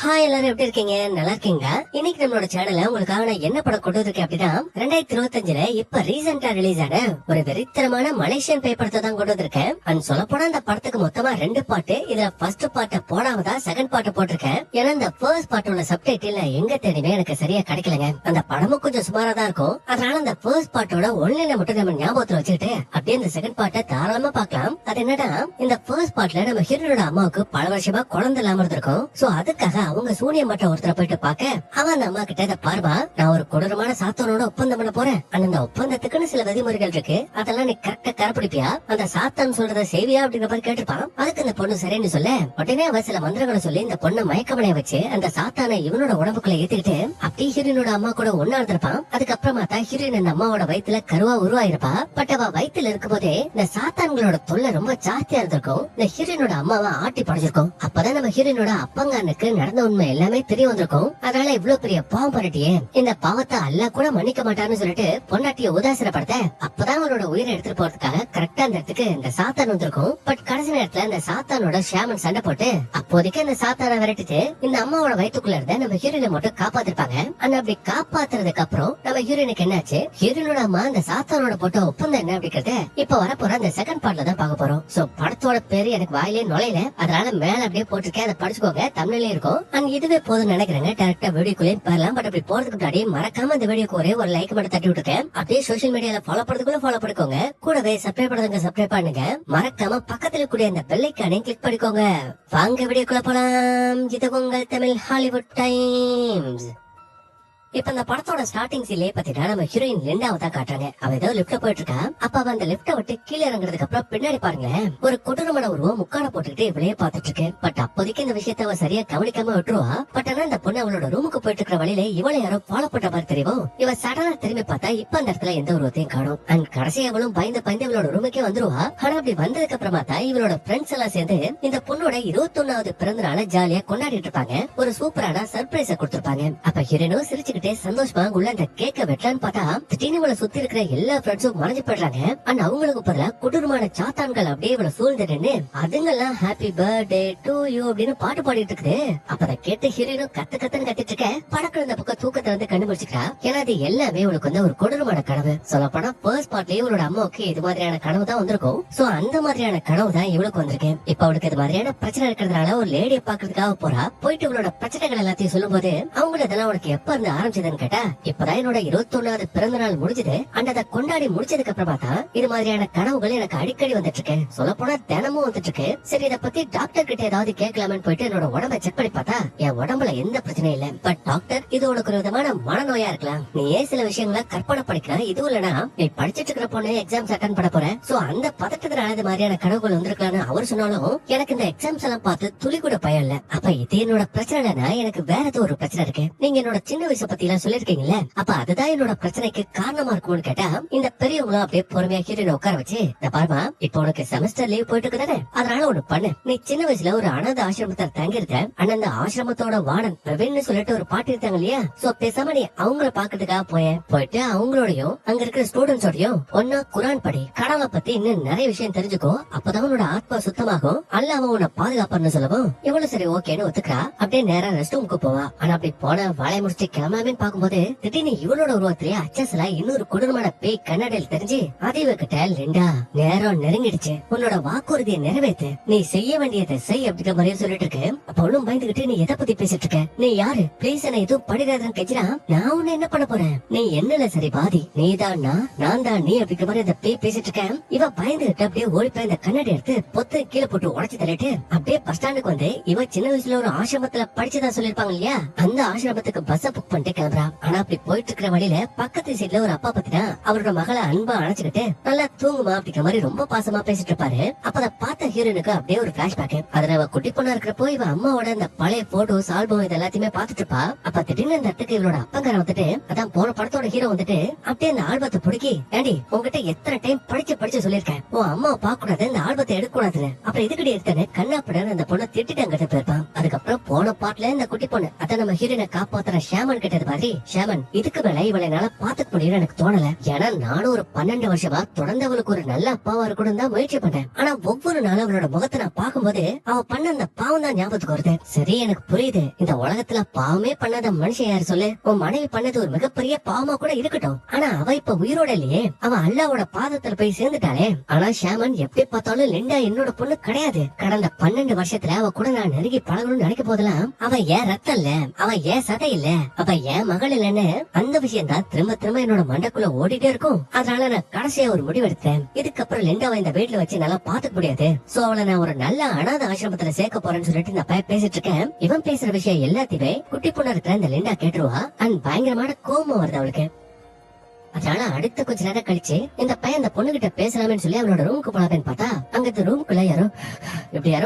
Hi எல்லாரும் எப்படி இருக்கீங்க? நல்லா இருக்கீங்களா? இன்னைக்கு நம்மளோட சேனல்ல உங்களுக்காக நான் என்ன படம் கொண்டு வந்திருக்கேன் அப்படின்னா 2025ல இப்ப ரீசெண்டா ரிலீஸ் ஆன ஒரு வெறித்தனமான மலேசியன் பேய் படத்தை தான் கொண்டு வந்திருக்கேன். அண்ட் சொல்ல போனா இந்த படத்துக்கு மொத்தமா 2 பாட்டு. இதுல ஃபர்ஸ்ட் பார்ட்ட போடாமதா செகண்ட் பார்ட் போட்டிருக்கேன். ஏன்னா இந்த ஃபர்ஸ்ட் பார்ட்டோட சப்டைட்டில் எங்க தேடியுமே எனக்கு சரியா கிடைக்கலங்க. அந்த படமும் கொஞ்சம் சுமாரா தான் இருக்கும். அதனால அந்த ஃபர்ஸ்ட் பார்ட்டோட ஒன்லைனை மட்டும் நம்ம ஞாபகத்துல வச்சுக்கிட்டு அப்படியே இந்த செகண்ட் பார்ட்டை தாராளமா பார்க்கலாம். அது என்னன்னா, இந்த ஃபர்ஸ்ட் பார்ட்ல நம்ம ஹீரோட அம்மாவுக்கு பல வருஷமா குழந்தை இல்லாம இருந்திருக்கும். சோ அதுக்காக அவங்க சூனிய மட்ட ஒருத்தர போயிட்டு பாக்க அவன் அந்த அம்மா கிட்ட இத பாருமா, நான் ஒரு கொடூரமான சாத்தானோட ஒப்பந்தம் பண்ண போறேன். அந்த ஒப்பந்தத்துக்குன்னு சில விதிமுறைகள் இருக்கு, அதெல்லாம் நீ கரெக்டா கடைப்பிடிப்பியா, அந்த சாத்தான் சொல்றத செய்வியா அப்படிங்கிற மாதிரி கேட்டிருப்பான். அதுக்கு இந்த பொண்ணு சரின்னு சொல்ல உடனே அவ சில மந்திரங்களை சொல்லி இந்த பொண்ணை மயக்கமனைய வச்சு அந்த சாத்தானை இவனோட உடம்புக்குள்ள ஏத்திக்கிட்டு அப்படியே ஹீரோனோட அம்மா கூட ஒன்னா இருந்திருப்பான். அதுக்கப்புறமா தான் ஹீரோயின் அந்த அம்மாவோட வயித்துல கருவா உருவாயிருப்பா. பட் அவ வயித்துல இருக்கும் போதே இந்த சாத்தான்களோட தொல்லை ரொம்ப ஜாஸ்தியா இருந்திருக்கும். இந்த ஹீரோனோட அம்மாவை ஆட்டி படைச்சிருக்கும். அப்பதான் நம்ம ஹீரோனோட அப்பங்கானுக்கு நடந்த உண்மை எல்லாமே தெரிய வந்திருக்கும். அதனால இவ்வளவு பெரிய பாவம் பண்ணிட்டியே, இந்த பாவத்தை அல்ல கூட மன்னிக்க மாட்டான்னு சொல்லிட்டு பொண்டாட்டிய உதாசனப்படுத்த அப்பதான் அவரோட உயிரை எடுத்துட்டு போறதுக்காக கரெக்டா அந்த இடத்துக்கு இந்த சாத்தான் வந்திருக்கும். பட் கடைசி நேரத்துல இந்த சாத்தானோட ஷாமன் சண்டை போட்டு அப்போதைக்கு அந்த சாத்தானை விரட்டிட்டு இந்த அம்மாவோட வயிற்றுக்குள்ள இருந்த நம்ம ஹீரோயினை மட்டும் காப்பாத்திருப்பாங்க. ஆனா அப்படி காப்பாத்துறதுக்கு அப்புறம் நம்ம ஹீரோயினுக்கு என்னாச்சு, ஹீரோயினோட அம்மா அந்த சாத்தானோட போட்ட ஒப்பந்தம் என்ன அப்படிங்கறத இப்ப வரப்போற அந்த செகண்ட் பார்ட்ல தான் பார்க்க போறோம். சோ படத்தோட பேரு எனக்கு வாயிலே நுழையில, அதனால மேல அப்படியே போட்டிருக்கேன், அதை படிச்சுக்கோங்க, தமிழ்லயே இருக்கும். அண்ட் இதுவே போதும் நினைக்கிறேங்க. டேரக்டா வீடியோக்குள்ளே போயிடலாம். பட் அப்படி போறதுக்கு முன்னாடி மறக்காம இந்த வீடியோக்கு ஒரே ஒரு லைக் மட்டும் தட்டி விட்டுருக்கேன். அப்படியே சோசியல் மீடியால ஃபாலோ பண்றதுக்குள்ள ஃபாலோ பண்ணிக்கோங்க. கூடவே சப்ஸ்கிரைப் பண்ணுங்க, சப்ஸ்கிரைப் பண்ணுங்க. மறக்காம பக்கத்துல கூடிய அந்த பெல் ஐகானையும் கிளிக் பண்ணிக்கோங்க. வாங்க வீடியோக்குள்ள போலாம். இது உங்கள் தமிழ் ஹாலிவுட் டைம்ஸ். இப்ப இந்த படத்தோட ஸ்டார்டிங் சீன்லயே பாத்தீங்கன்னா நம்ம ஹீரோயின் லிண்டாவை தான் காட்டுறாங்க. அவ ஏதோ லிப்ட்ல போயிட்டு இருக்கா. அப்ப அவ அந்த லிப்ட விட்டு கீழே இறங்குறதுக்கு அப்புறம் பின்னாடி பாருங்களேன், ஒரு கொடூரமான உருவம் முக்காட போட்டுக்கிட்டு இவளையே பாத்துட்டு இருக்கு. பட் அப்போதைக்கு இந்த விஷயத்த அவ சரியா கவனிக்காம விட்டுருவா. பட் ஆனா இந்த பொண்ணு அவளோட ரூமுக்கு போயிட்டு இருக்கிற வழியில இவளை யாரோ ஃபாலோ பண்ற மாதிரி தெரியும். இவ சடனா திரும்பி பார்த்தா இப்ப அந்த இடத்துல எந்த உருவத்தையும் காணும். அண்ட் கடைசி அவளும் பயந்து இவளோட ரூமுக்கே வந்துருவா. ஆனா அப்படி வந்ததுக்கு அப்புறமா தான் இவளோட ஃப்ரெண்ட்ஸ் எல்லாம் சேர்ந்து இந்த பொண்ணோட 21வது பிறந்த நாளை ஜாலியா கொண்டாடிட்டு இருப்பாங்க. ஒரு சூப்பரான சர்ப்ரைஸ கொடுத்திருப்பாங்க. அப்ப ஹீரோனும் சிரிச்சுக்கிட்டே சந்தோஷமா உள்ள அந்த கேக்க வெட்டலான்னு பார்த்தா திடீர்னு இவளை சுத்தி இருக்கிற எல்லா ஃப்ரெண்ட்ஸும் மறைஞ்சு போயிடுறாங்க. அண்ட் அவங்களுக்கு பதிலா கொடூரமான சாத்தான்கள் அப்படியே இவளை சூழ்ந்து நின்னு அதுங்கெல்லாம் ஹாப்பி பர்த்டே டு யூ அப்படின்னு பாட்டு பாடிட்டு இருக்குது. அப்ப அதை கேட்டு ஹீரோனும் கத்துன்னு கத்திட்டு இருக்க படக்குள்ள இந்த பக்கம் தூக்கத்தை வந்து கண்டுபிடிச்சிக்கிறா. ஏன்னா அது எல்லாமே இவளுக்கு வந்து ஒரு கொடூரமான கனவு. சொல்ல போனா ஃபர்ஸ்ட் பார்ட்லயே இவளோட அம்மாவுக்கு இது மாதிரியான கனவு தான் வந்திருக்கும். சோ அந்த மாதிரியான கனவு தான் இவளுக்கு வந்திருக்கு. இப்ப அவளுக்கு இது மாதிரியான பிரச்சனை இருக்கிறதுனால ஒரு லேடியை பாக்குறதுக்காக போறா. போயிட்டு இவளோட பிரச்சனைகள் எல்லாத்தையும் சொல்லும் போது அவங்க இதெல்லாம் உனக்கு எப்ப இருந்து ஆரம்பிச்சதுன்னு கேட்டா, இப்பதான் என்னோட 21வது பிறந்த நாள் முடிஞ்சது. அண்ட் அதை கொண்டாடி முடிச்சதுக்கு அப்புறமா தான் இது மாதிரியான கனவுகள் எனக்கு அடிக்கடி வந்துட்டு இருக்கு. சொல்ல போனா தினமும் வந்துட்டு இருக்கு. சரி இதை பத்தி டாக்டர் கிட்ட ஏதாவது கேட்கலாம்னு போயிட்டு என்னோட உடம்ப செக் பண்ணி பார்த்தா என் உடம்புல எந்த பிரச்சனையும் இல்ல. பட் டாக்டர், இது உனக்கு ஒரு விதமான மனநோயா இருக்கலாம், நீ ஏன் சில விஷயங்களை கற்பனை படிக்கலாம், இதுவும் இல்லனா நீ படிச்சிட்டு இருக்கிற பொண்ணு எக்ஸாம்ஸ் அட்டன் பண்ண போற, சோ அந்த பதட்டத்தினால இது மாதிரியான கனவுகள் வந்திருக்கலாம்னு அவர் சொன்னாலும் எனக்கு இந்த எக்ஸாம்ஸ் எல்லாம் பார்த்து துளி கூட பயம் இல்ல. அப்ப இது என்னோட பிரச்சனை இல்லைன்னா எனக்கு வேற ஏதோ ஒரு பிரச்சனை இருக்கு. நீங்க என்னோட சின்ன வயசை பத்தி எல்லாம் சொல்லிருக்கீங்கல்ல, அப்ப அதுதான் என்னோட பிரச்சனைக்கு காரணமா இருக்கும்னு கேட்டா இந்த பெரியவங்களும் அப்படியே பொறுமையா ஹீரோனை உட்கார வச்சு, இந்த பாருமா, இப்ப உனக்கு செமஸ்டர் லீவ் போயிட்டு இருக்குதானே, அதனால ஒண்ணு பண்ணு, நீ சின்ன வயசுல ஒரு அனாதை ஆசிரமத்தை தங்கியிருக்க. ஆனா அந்த ஆசிரமத்தோட வார்டன் பிரவீன் சொல்லிட்டு ஒரு பாட்டி இருக்காங்க இல்லையா, சோ பேசாம நீ அவங்கள பாக்கிறதுக்காக போயிட்டு அவங்களோடயும் அங்க இருக்கிற ஸ்டூடெண்ட்ஸோடயும் ஒன்னா குரான் படி, கடவுளை பத்தி இன்னும் நிறைய விஷயம் தெரிஞ்சுக்கோ, அப்பதான் உன்னோட ஆத்மா சுத்தமாகும், அல்லாஹ் உன்னை பாதுகாப்பான்னு சொல்லவும் இவ்வளவு சரி ஓகேன்னு ஒத்துக்கிறா. அப்படியே நேரா ரெஸ்ட் ரூமுக்கு போவா. ஆனா அப்படி போன வாழை முடிச்சு கிளம்பலாமே பாக்கும்போது திடீர்னு இவளோட உருவத்திலேயே அச்சஸ்ல இன்னொரு கொடூரமான பேய் கண்ணாடியில் தெரிஞ்சு அதேவ கிட்ட, லிண்டா நேரம் நெருங்கிடுச்சு, உன்னோட வாக்குறுதியை நிறைவேற்று, நீ செய்ய வேண்டியதை செய் அப்படிங்கிற மாதிரியே சொல்லிட்டு இருக்கு. அப்ப ஒண்ணும் பயந்துகிட்டு, நீ எதை பத்தி பேசிட்டு இருக்க, நீ யாரு, பிளீஸ் என்ன எதுவும் படிடாதுன்னு கெஞ்சிரா. நான் உன்ன என்ன பண்ண போறேன், நீ என்னல சரி பாதி, நீதான் நான் தான் நீ அப்படிங்கிற மாதிரி அந்த பேய் பேசிட்டு இருக்கேன். இவ பயந்துகிட்டு அப்படியே ஓடி போய் அந்த கண்ணாடி எடுத்து பொத்து கீழே போட்டு உடைச்சு தள்ளிட்டு அப்படியே பஸ் ஸ்டாண்டுக்கு வந்து இவ சின்ன வயசுல ஒரு ஆசிரமத்துல படிச்சதா சொல்லிருப்பாங்க இல்லையா, அந்த ஆசிரமத்துக்கு பஸ் புக் பண்ணிட்டு கிளம்புறா. ஆனா அப்படி போயிட்டு இருக்கிற வழியில பக்கத்து சீட்ல ஒரு அப்பா பத்தினா அவரோட மகளை அன்பா அணைச்சுக்கிட்டு நல்லா தூங்குமா அப்படிங்கிற மாதிரி ரொம்ப பாசமா பேசிட்டு இருப்பாரு. அப்ப அதை பார்த்த ஹீரோனுக்கு அப்படியே ஒரு பிளாஷ்பேக். அதுல அவ குட்டி பொண்ணா இருக்கிறப்போ இவ அம்மாவோட அந்த பழைய போட்டோஸ் ஆல்பம் இது எல்லாத்தையுமே பாத்துட்டு இருப்பா. அப்ப திடீர்னு அந்த இடத்துக்கு இவளோட அப்பங்கார வந்துட்டு, அதான் போன படத்தோட ஹீரோ வந்துட்டு அப்படியே அந்த ஆல்பத்தை பிடிக்கி, ஏண்டி உங்ககிட்ட எத்தனை டைம் படிச்சு சொல்லிருக்கேன், உன் அம்மாவை பார்க்க கூடாது, இந்த ஆல்பத்தை எடுக்க கூடாதுன்னு, அப்புறம் இதுக்கடி எடுத்தேன்னு கண்ணாப்பட அந்த பொண்ணை திட்டிட்டு அங்கிட்ட போயிருப்பான். அதுக்கப்புறம் போன பாட்டுல இந்த குட்டி பொண்ணு அதான் நம்ம ஹீரோனை காப்பாத்துற ஷாமன் கிட்ட பார்த்து பாரு ஷாமன், இதுக்கு மேல இவளை என்னால பாத்துக்க முடியும்னு எனக்கு தோணல. ஏன்னா நானும் ஒரு 12 வருஷமா தொடர்ந்து அவளுக்கு ஒரு நல்ல அப்பாவா இருக்கணும் தான் முயற்சி பண்ணேன். ஆனா ஒவ்வொரு நாளும் அவளோட முகத்தை நான் பார்க்கும்போது அவ பண்ண அந்த பாவம் தான் ஞாபகத்துக்கு வருது. சரி, எனக்கு புரியுது, இந்த உலகத்துல பாவமே பண்ணாத மனுஷன் யாரு சொல்லு? உன் மனைவி பண்ணது ஒரு மிகப்பெரிய பாவமா கூட இருக்கட்டும், ஆனா அவ இப்ப உயிரோட இல்லையே, அவ அல்லாவோட பாதத்துல போய் சேர்ந்துட்டாளே. ஆனா ஷாமன், எப்படி பார்த்தாலும் லிண்டா என்னோட பொண்ணு கிடையாது. கடந்த 12 வருஷத்துல அவ கூட நான் நெருங்கி பழகணும்னு நினைக்க போதெல்லாம் அவ ஏன் ரத்தம் இல்ல, அவ ஏன் சதை இல்ல, அவ ஏன் மகள் இல்லன்னு அந்த விஷயம் தான் திரும்ப திரும்ப என்னோட மண்டக்குள்ள ஓடிட்டே இருக்கும். அதனால நான் கடைசியா ஒரு முடிவெடுத்தேன். இதுக்கப்புறம் லிண்டாவை இந்த வீட்டுல வச்சு நல்லா பாத்துக்க முடியாது. சோ அவளை நான் ஒரு நல்ல அனாத ஆசிரமத்துல சேர்க்க போறேன்னு சொல்லிட்டு இந்த பையன் பேசிட்டு இருக்கேன். இவன் பேசுற விஷயம் எல்லாத்தையுமே குட்டி பொண்ணு இருக்கிற இந்த லிண்டா கேட்டுருவா. அண்ட் பயங்கரமான கோபம் வருது அவளுக்கு. அதனால அடுத்த கொஞ்ச நேரம் கழிச்சு இந்த பையன் அந்த பொண்ணு கிட்ட பேசலாமேன்னு சொல்லி அவனோட ரூமுக்கு போலாமேன்னு பார்த்தா அங்க இந்த ரூமுக்குள்ள யாரோ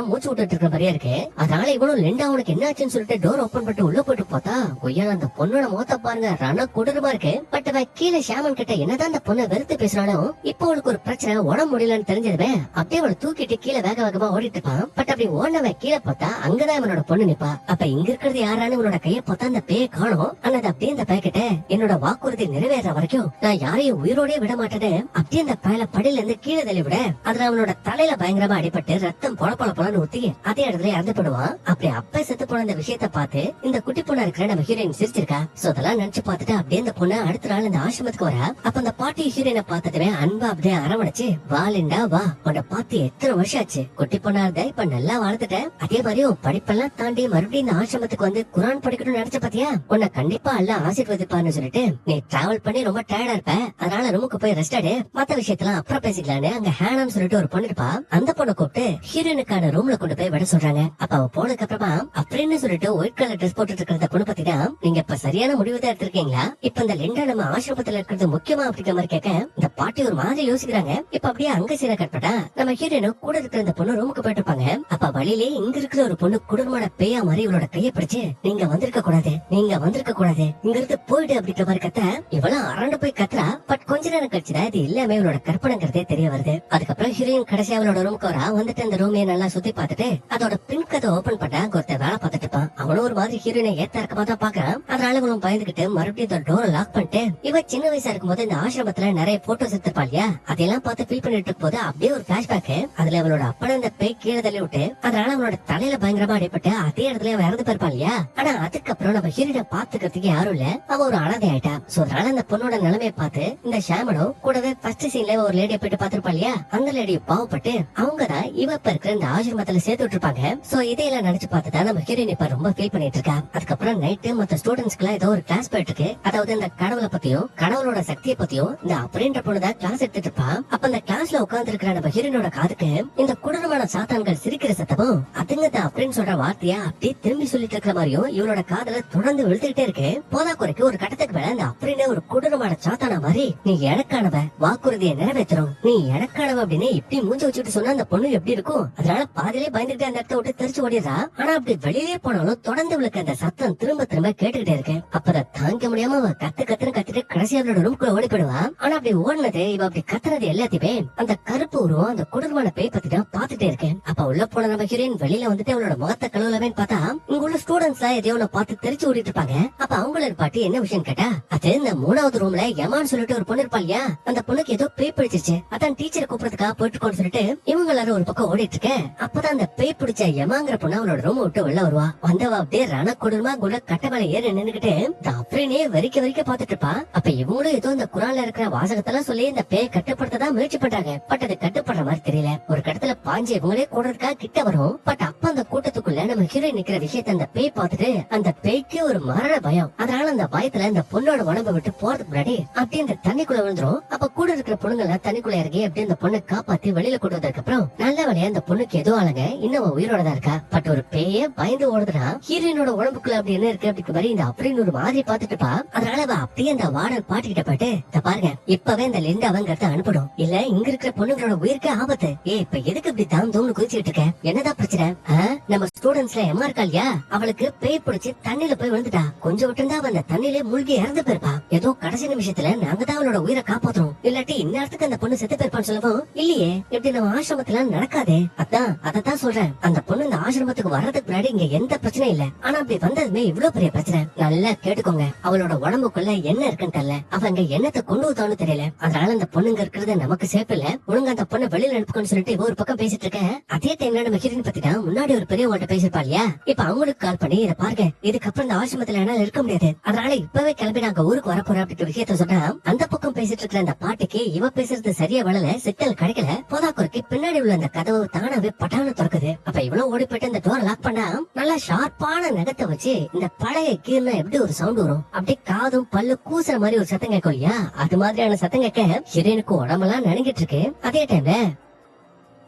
மூச்சு விட்டுட்டு இருக்கிற மாதிரியா இருக்கு. அதனால இவனும் லிண்டா உனக்கு என்ன ஆச்சுன்னு சொல்லிட்டு டோர் ஓபன் பண்ணிட்டு உள்ள போயிட்டு பார்த்தா கொய்யா அந்த பொண்ணோட முகத்தை பாருங்க, ரண கொடூரமா இருக்கு. பட் அவன் கீழே ஷாமன் கிட்ட என்னதான் அந்த பொண்ணை வெறுத்து பேசுறாலும் இப்போ அவளுக்கு ஒரு பிரச்சனை உடம்பு முடியலன்னு தெரிஞ்சதுமே அப்படியே அவளை தூக்கிட்டு கீழே வேக வேகமா ஓடிட்டு இருப்பான். பட் அப்படி ஓடினவன் கீழே பார்த்தா அங்கதான் இவனோட பொண்ணு நிப்பா. அப்ப இங்க இருக்கிறது யாரான்னு இவனோட கையை பார்த்தா அந்த பேய காணும். ஆனா அது அப்படியே அந்த பையன்கிட்ட என்னோட வாக்குறுதி நிறைவேற வரைக்கும் நான் யாரையும் உயிரோடே விட மாட்டேன்னு அப்படியே அந்த பயல படியில இருந்து கீழே தள்ளி விட அதுல அவனோட தலையில பயங்கரமா அடிபட்டு ரத்தம் பொல பொல பொலன்னு ஊத்தி அதே இடத்துல இறந்து போடுவான். அப்படி அப்ப செத்து போன அந்த விஷயத்த பார்த்து இந்த குட்டி பொண்ணா இருக்கிற நம்ம ஹீரோயின் சிரிச்சிருக்கா. சோ அதெல்லாம் நினைச்சு பார்த்துட்டு அப்படியே அந்த பொண்ணு அடுத்த நாள் இந்த ஆசிரமத்துக்கு வரா. அப்ப அந்த பாட்டி ஹீரோயினை பார்த்துட்டு அன்பா அப்படியே அரவணைச்சு, வா லிண்டா வா, உன்னை பார்த்து எத்தனை வருஷம் ஆச்சு, குட்டி பொண்ணா இருந்தா இப்ப நல்லா வளர்த்துட்டேன். அதே மாதிரி உன் படிப்பெல்லாம் தாண்டி மறுபடியும் இந்த ஆசிரமத்துக்கு வந்து குரான் படிக்கணும்னு நினைச்ச பாத்தியா, உன்னை கண்டிப்பா எல்லாம் ஆசீர்வதிப்பான்னு சொல்லிட்டு நீ டிராவல் பண்ணி ரொம்ப டயர்டா இருப்ப, அதனால ரூமுக்கு போய் ரெஸ்ட் ஆடு, மத்த விஷயத்தெல்லாம் அப்புறம் பேசிக்கலான்னு அங்க ஹேனான்னு சொல்லிட்டு ஒரு பொண்ணு இருப்பா. அந்த பொண்ணை கூப்பிட்டு ஹீரோயினுக்கான ரூம்ல கொண்டு போய் விட சொல்றாங்க. அப்ப அவ போனதுக்கு அப்புறமா அப்படின்னு சொல்லிட்டு ஒயிட் கலர் ட்ரெஸ் போட்டுட்டு இருக்கிற பொண்ணு பத்தினா, நீங்க இப்ப சரியான முடிவு தான் எடுத்திருக்கீங்களா, இப்ப இந்த லிண்டா நம்ம ஆசிரமத்துல இருக்கிறது முக்கியமா அப்படிங்கிற மாதிரி கேட்க இந்த பாட்டி ஒரு மாதிரி யோசிக்கிறாங்க. இப்ப அப்படியே அங்க சீன கட்பட்டா நம்ம ஹீரோயினும் கூட இருக்கிற இந்த பொண்ணு ரூமுக்கு போயிட்டு இருப்பாங்க. அப்ப வழியிலே இங்க இருக்கிற ஒரு பொண்ணு குடும்பமான பேயா மாதிரி இவளோட கையை பிடிச்சு, நீங்க வந்திருக்க கூடாது, நீங்க வந்திருக்க கூடாது, இங்க இருந்து போயிட்டு அப்படின்ற மாதிரி கத்த இவளும் அரண்டு போய் கத்துறா. பட் கொஞ்ச நேரம் கழிச்சுதான் இது எல்லாமே இவளோட கற்பனைங்கிறதே தெரிய வருது. அதுக்கப்புறம் ஹீரோயின் கடைசியா அவளோட ரூமுக்கு வரா. வந்துட்டு அந்த ரூமையை நல்லா சுத்தி பார்த்துட்டு அதோட பின் கதை ஓபன் பண்ண ஒருத்தர் வேலை பார்த்துட்டு இருப்பான். அவனும் ஒரு மாதிரி ஹீரோயினை ஏத்த இருக்கமா தான் பாக்குறான். அதனால இவனும் பயந்துகிட்டு மறுபடியும் டோரை லாக் பண்ணிட்டு, இவ சின்ன வயசா இருக்கும் போது இந்த ஆசிரமத்துல நிறைய போட்டோஸ் எடுத்துப்பா இல்லையா, அதெல்லாம் பார்த்து ஃபீல் பண்ணிட்டு இருக்கும் போது அப்படியே ஒரு பிளாஷ்பேக். அதுல அவளோட அப்பட அந்த பேய் கீழே தள்ளி விட்டு அதனால அவனோட தலையில பயங்கரமா அடிபட்டு அதே இடத்துல அவன் இறந்து போயிருப்பான் இல்லையா. ஆனா அதுக்கப்புறம் நம்ம ஹீரோயினை பாத்துக்கிறதுக்கு யாரும் இல்ல, அவ ஒரு அனாதை ஆயிட்டா. சோ அதனால அந்த பொண்ணோட நிலைமையை பார்த்து இந்த ஷாமனும் கூடவே ஃபர்ஸ்ட் சீன்ல ஒரு லேடிய போயிட்டு பாத்துருப்பா இல்லையா, அந்த லேடிய பாவப்பட்டு அவங்கதான் இவ இப்ப இருக்கிற இந்த ஆசிரமத்துல சேர்த்து விட்டுருப்பாங்க. சோ இதையெல்லாம் நினைச்சு பார்த்துதான் நம்ம ஹீரோயின் இப்ப ரொம்ப ஃபீல் பண்ணிட்டு இருக்கா. அதுக்கப்புறம் நைட்டு மத்த ஸ்டூடெண்ட்ஸ்க்கு ஏதோ ஒரு கிளாஸ் போயிட்டு இருக்கு. அதாவது இந்த கடவுளை பத்தியும் கடவுளோட சக்தியை பத்தியும் இந்த அப்படின்ற பொண்ணுதான் கிளாஸ் எடுத்துட்டு இருப்பா. அப்ப அந்த கிளாஸ்ல உட்கார்ந்து இருக்கிற நம்ம ஹீரோயினோட காதுக்கு இந்த கொடூரமான சாத்தான்கள் சிரிக்கிற சத்தமும் அதுங்க அப்படின்னு சொல்ற வார்த்தையா அப்படியே திரும்பி சொல்லிட்டு இருக்கிற மாதிரியும் இவளோட காதுல தொடர்ந்து விழுந்துகிட்டே இருக்கு. போதா குறைக்கு ஒரு கட்டத்துக்கு மேல அந்த அப்படின்னு ஒரு கொடூரமான சாத்தான மாதிரி, நீ எனக்கானவ, வாக்குறுதியை நிறைவேற்றணும், நீ எனக்கானவ அப்படின்னு இப்படி மூஞ்ச வச்சுட்டு சொன்னா அந்த பொண்ணு எப்படி இருக்கும். அதனால பாதிலே பயந்துட்டு அந்த இடத்த விட்டு தெரிச்சு ஓடிடுறா. ஆனா அப்படி வெளியிலே போனாலும் தொடர்ந்து இவளுக்கு அந்த சத்தம் திரும்ப திரும்ப கேட்டுக்கிட்டே இருக்கு. அப்ப தாங்க முடியாம அவ கத்துன்னு கத்திட்டு கடைசி அவளோட ரூம்குள்ள ஓடி போயிடுவா. ஆனா அப்படி ஓடினது இவ அப்படி கத்துறது எல்லாத்தையுமே அந்த கருப்பு உருவம் அந்த கொடூரமான பேய் பத்தி தான் பாத்துட்டே இருக்கேன். அப்ப உள்ள போன நம்ம ஹீரோயின் வெளியில வந்துட்டு அவளோட முகத்தை கழுவலவேன்னு பார்த்தா இங்க உள்ள ஸ்டூடெண்ட்ஸ் எல்லாம் எதையோ பார்த்து தெரிச்சு ஓடிட்டு இருப்பாங்க. அப்ப அவங்கள பாட்டி என்ன விஷயம் கேட்டா, அது இந்த 3வது ரூம்ல யமான்னு சொல்லிட்டு ஒரு பொண்ணு இருப்பா இல்லையா, அந்த பொண்ணுக்கு ஏதோ பேய் பிடிச்சிருச்சு, அதான் டீச்சரை கூப்பிடுறதுக்காக போயிட்டு சொல்லிட்டு இவங்க எல்லாரும் ஒரு பக்கம் ஓடிட்டு இருக்க. அப்பதான் அந்த பேய் பிடிச்ச யமாங்கிற பொண்ணு அவளோட ரூம் விட்டு வெளில வருவா. வந்தவ அப்படியே ரணக்கொடுமா கூட கட்ட மேல ஏறி நின்னுகிட்டு அப்படியே வரிக்க பாத்துட்டு இருப்பா. அப்ப இவங்களும் ஏதோ இந்த குரான்ல இருக்கிற வாசகத்தெல்லாம் சொல்லி இந்த பேயை கட்டுப்படுத்ததான் முயற்சி பண்றாங்க. பட் அது கட்டுப்படுற மாதிரி தெரியல. ஒரு கடத்துல பாஞ்சு இவங்களே கூடுறதுக்காக கிட்ட வரும். பட் அப்ப அந்த கூட்டத்துக்குள்ள நம்ம ஹீரோயின் நிக்கிற விஷயத்த அந்த பேய் பார்த்துட்டு அந்த பேய்க்கு ஒரு மரண பயம். அதனால அந்த பயத்துல இந்த பொண்ணோட உடம்பை விட்டு போறதுக்கு முன்னாடி அப்படியே அந்த தண்ணிக்குள்ள விழுந்துரும். அப்ப கூட இருக்கிற பொண்ணுங்க தண்ணிக்குள்ள இறங்கி அப்படியே அந்த பொண்ணை காப்பாத்தி வெளியில கொண்டு வந்ததுக்கு அப்புறம் நல்ல வேலையா அந்த பொண்ணுக்கு எதுவும் ஆளுங்க இன்னும் உயிரோட தான் இருக்கா. பட் ஒரு பேய பயந்து ஓடுதுன்னா ஹீரோயினோட உடம்புக்குள்ள அப்படி என்ன இருக்கு அப்படி மாதிரி இந்த அப்படின்னு ஒரு மாதிரி பாத்துட்டு இருப்பா. அதனால அவ அப்படியே அந்த வார்டன் பாட்டுக்கிட்ட போயிட்டு, பாருங்க இப்பவே இந்த லிண்டாவங்கிறத அனுப்பணும், இல்ல இங்க இருக்கிற பொண்ணுங்களோட உயிருக்கு ஆபத்து. இப்ப எதுக்கு இப்படி தான் தோணு குதிச்சுட்டு இருக்க, என்னதான் பிரச்சனை? நம்ம ஸ்டூடெண்ட்ஸ்ல எம்மா இருக்கா இல்லையா, அவளுக்கு பேய் பிடிச்சி தண்ணியில போய் விழுந்துட்டா. கொஞ்சம் விட்டுருந்தா அவ அந்த தண்ணியிலே மூழ்கி இறந்து போயிருப்பா. ஏதோ கடைசி நிமிஷத்துல ஆபத்துல நாங்க தான் அவளோட உயிரை காப்பாத்துறோம், இல்லாட்டி இந்நேரத்துக்கு அந்த பொண்ணு செத்து போயிருப்பான்னு சொல்லவும், இல்லையே இப்படி நம்ம ஆசிரமத்துல நடக்காதே. அதத்தான் சொல்றேன், அந்த பொண்ணு இந்த ஆசிரமத்துக்கு வர்றதுக்கு முன்னாடி இங்க எந்த பிரச்சனையும் இல்ல, ஆனா அப்படி வந்ததுமே இவ்வளவு பெரிய பிரச்சனை. நல்லா கேட்டுக்கோங்க, அவளோட உடம்புக்குள்ள என்ன இருக்குன்னு தெரியல, அவங்க என்னத்தை கொண்டு வந்தான்னு தெரியல, அதனால அந்த பொண்ணுங்க இருக்கிறது நமக்கு சேஃப் இல்ல, ஒழுங்கு அந்த பொண்ணை வெளியில அனுப்புன்னு சொல்லிட்டு ஒரு பக்கம் பேசிட்டு இருக்கேன். அதே டைம்ல நம்ம ஹீரோயின் பத்தி தான் முன்னாடி ஒரு பெரியவங்கள்ட்ட பேசிருப்பா இல்லையா, இப்ப அவங்களுக்கு கால் பண்ணி இதை பாருங்க, இதுக்கப்புறம் இந்த ஆசிரமத்துல என்னால இருக்க முடியாது, அதனால இப்பவே கிளம்பி நாங்க ஊருக்கு வரப்போறோம் அப்படின்ற விஷயத்த சொன்னா, அந்த பக்கம் பேசிட்டு இருக்கிற அந்த பாட்டுக்கு இவ பேசுறது சரியா வளல, சிக்கல் கிடைக்கல, போதாக்குறைக்கு பின்னாடி உள்ள அந்த கதவு தானாவே பட்டான திறக்குது. அப்ப இவ்வளவு ஓடி போயிட்டு அந்த டோர் லாக் பண்ணா, நல்லா ஷார்ப்பான நகத்தை வச்சு இந்த பழைய கீழே எப்படி ஒரு சவுண்ட் வரும், அப்படியே காதும் பல்லு கூசுற மாதிரி ஒரு சத்தம் கேட்கும் இல்லையா, அது மாதிரியான சத்தம் கேட்க ஹீரோயினுக்கு உடம்பெல்லாம் நடுங்கிட்டு இருக்கு. அதே டைம்ல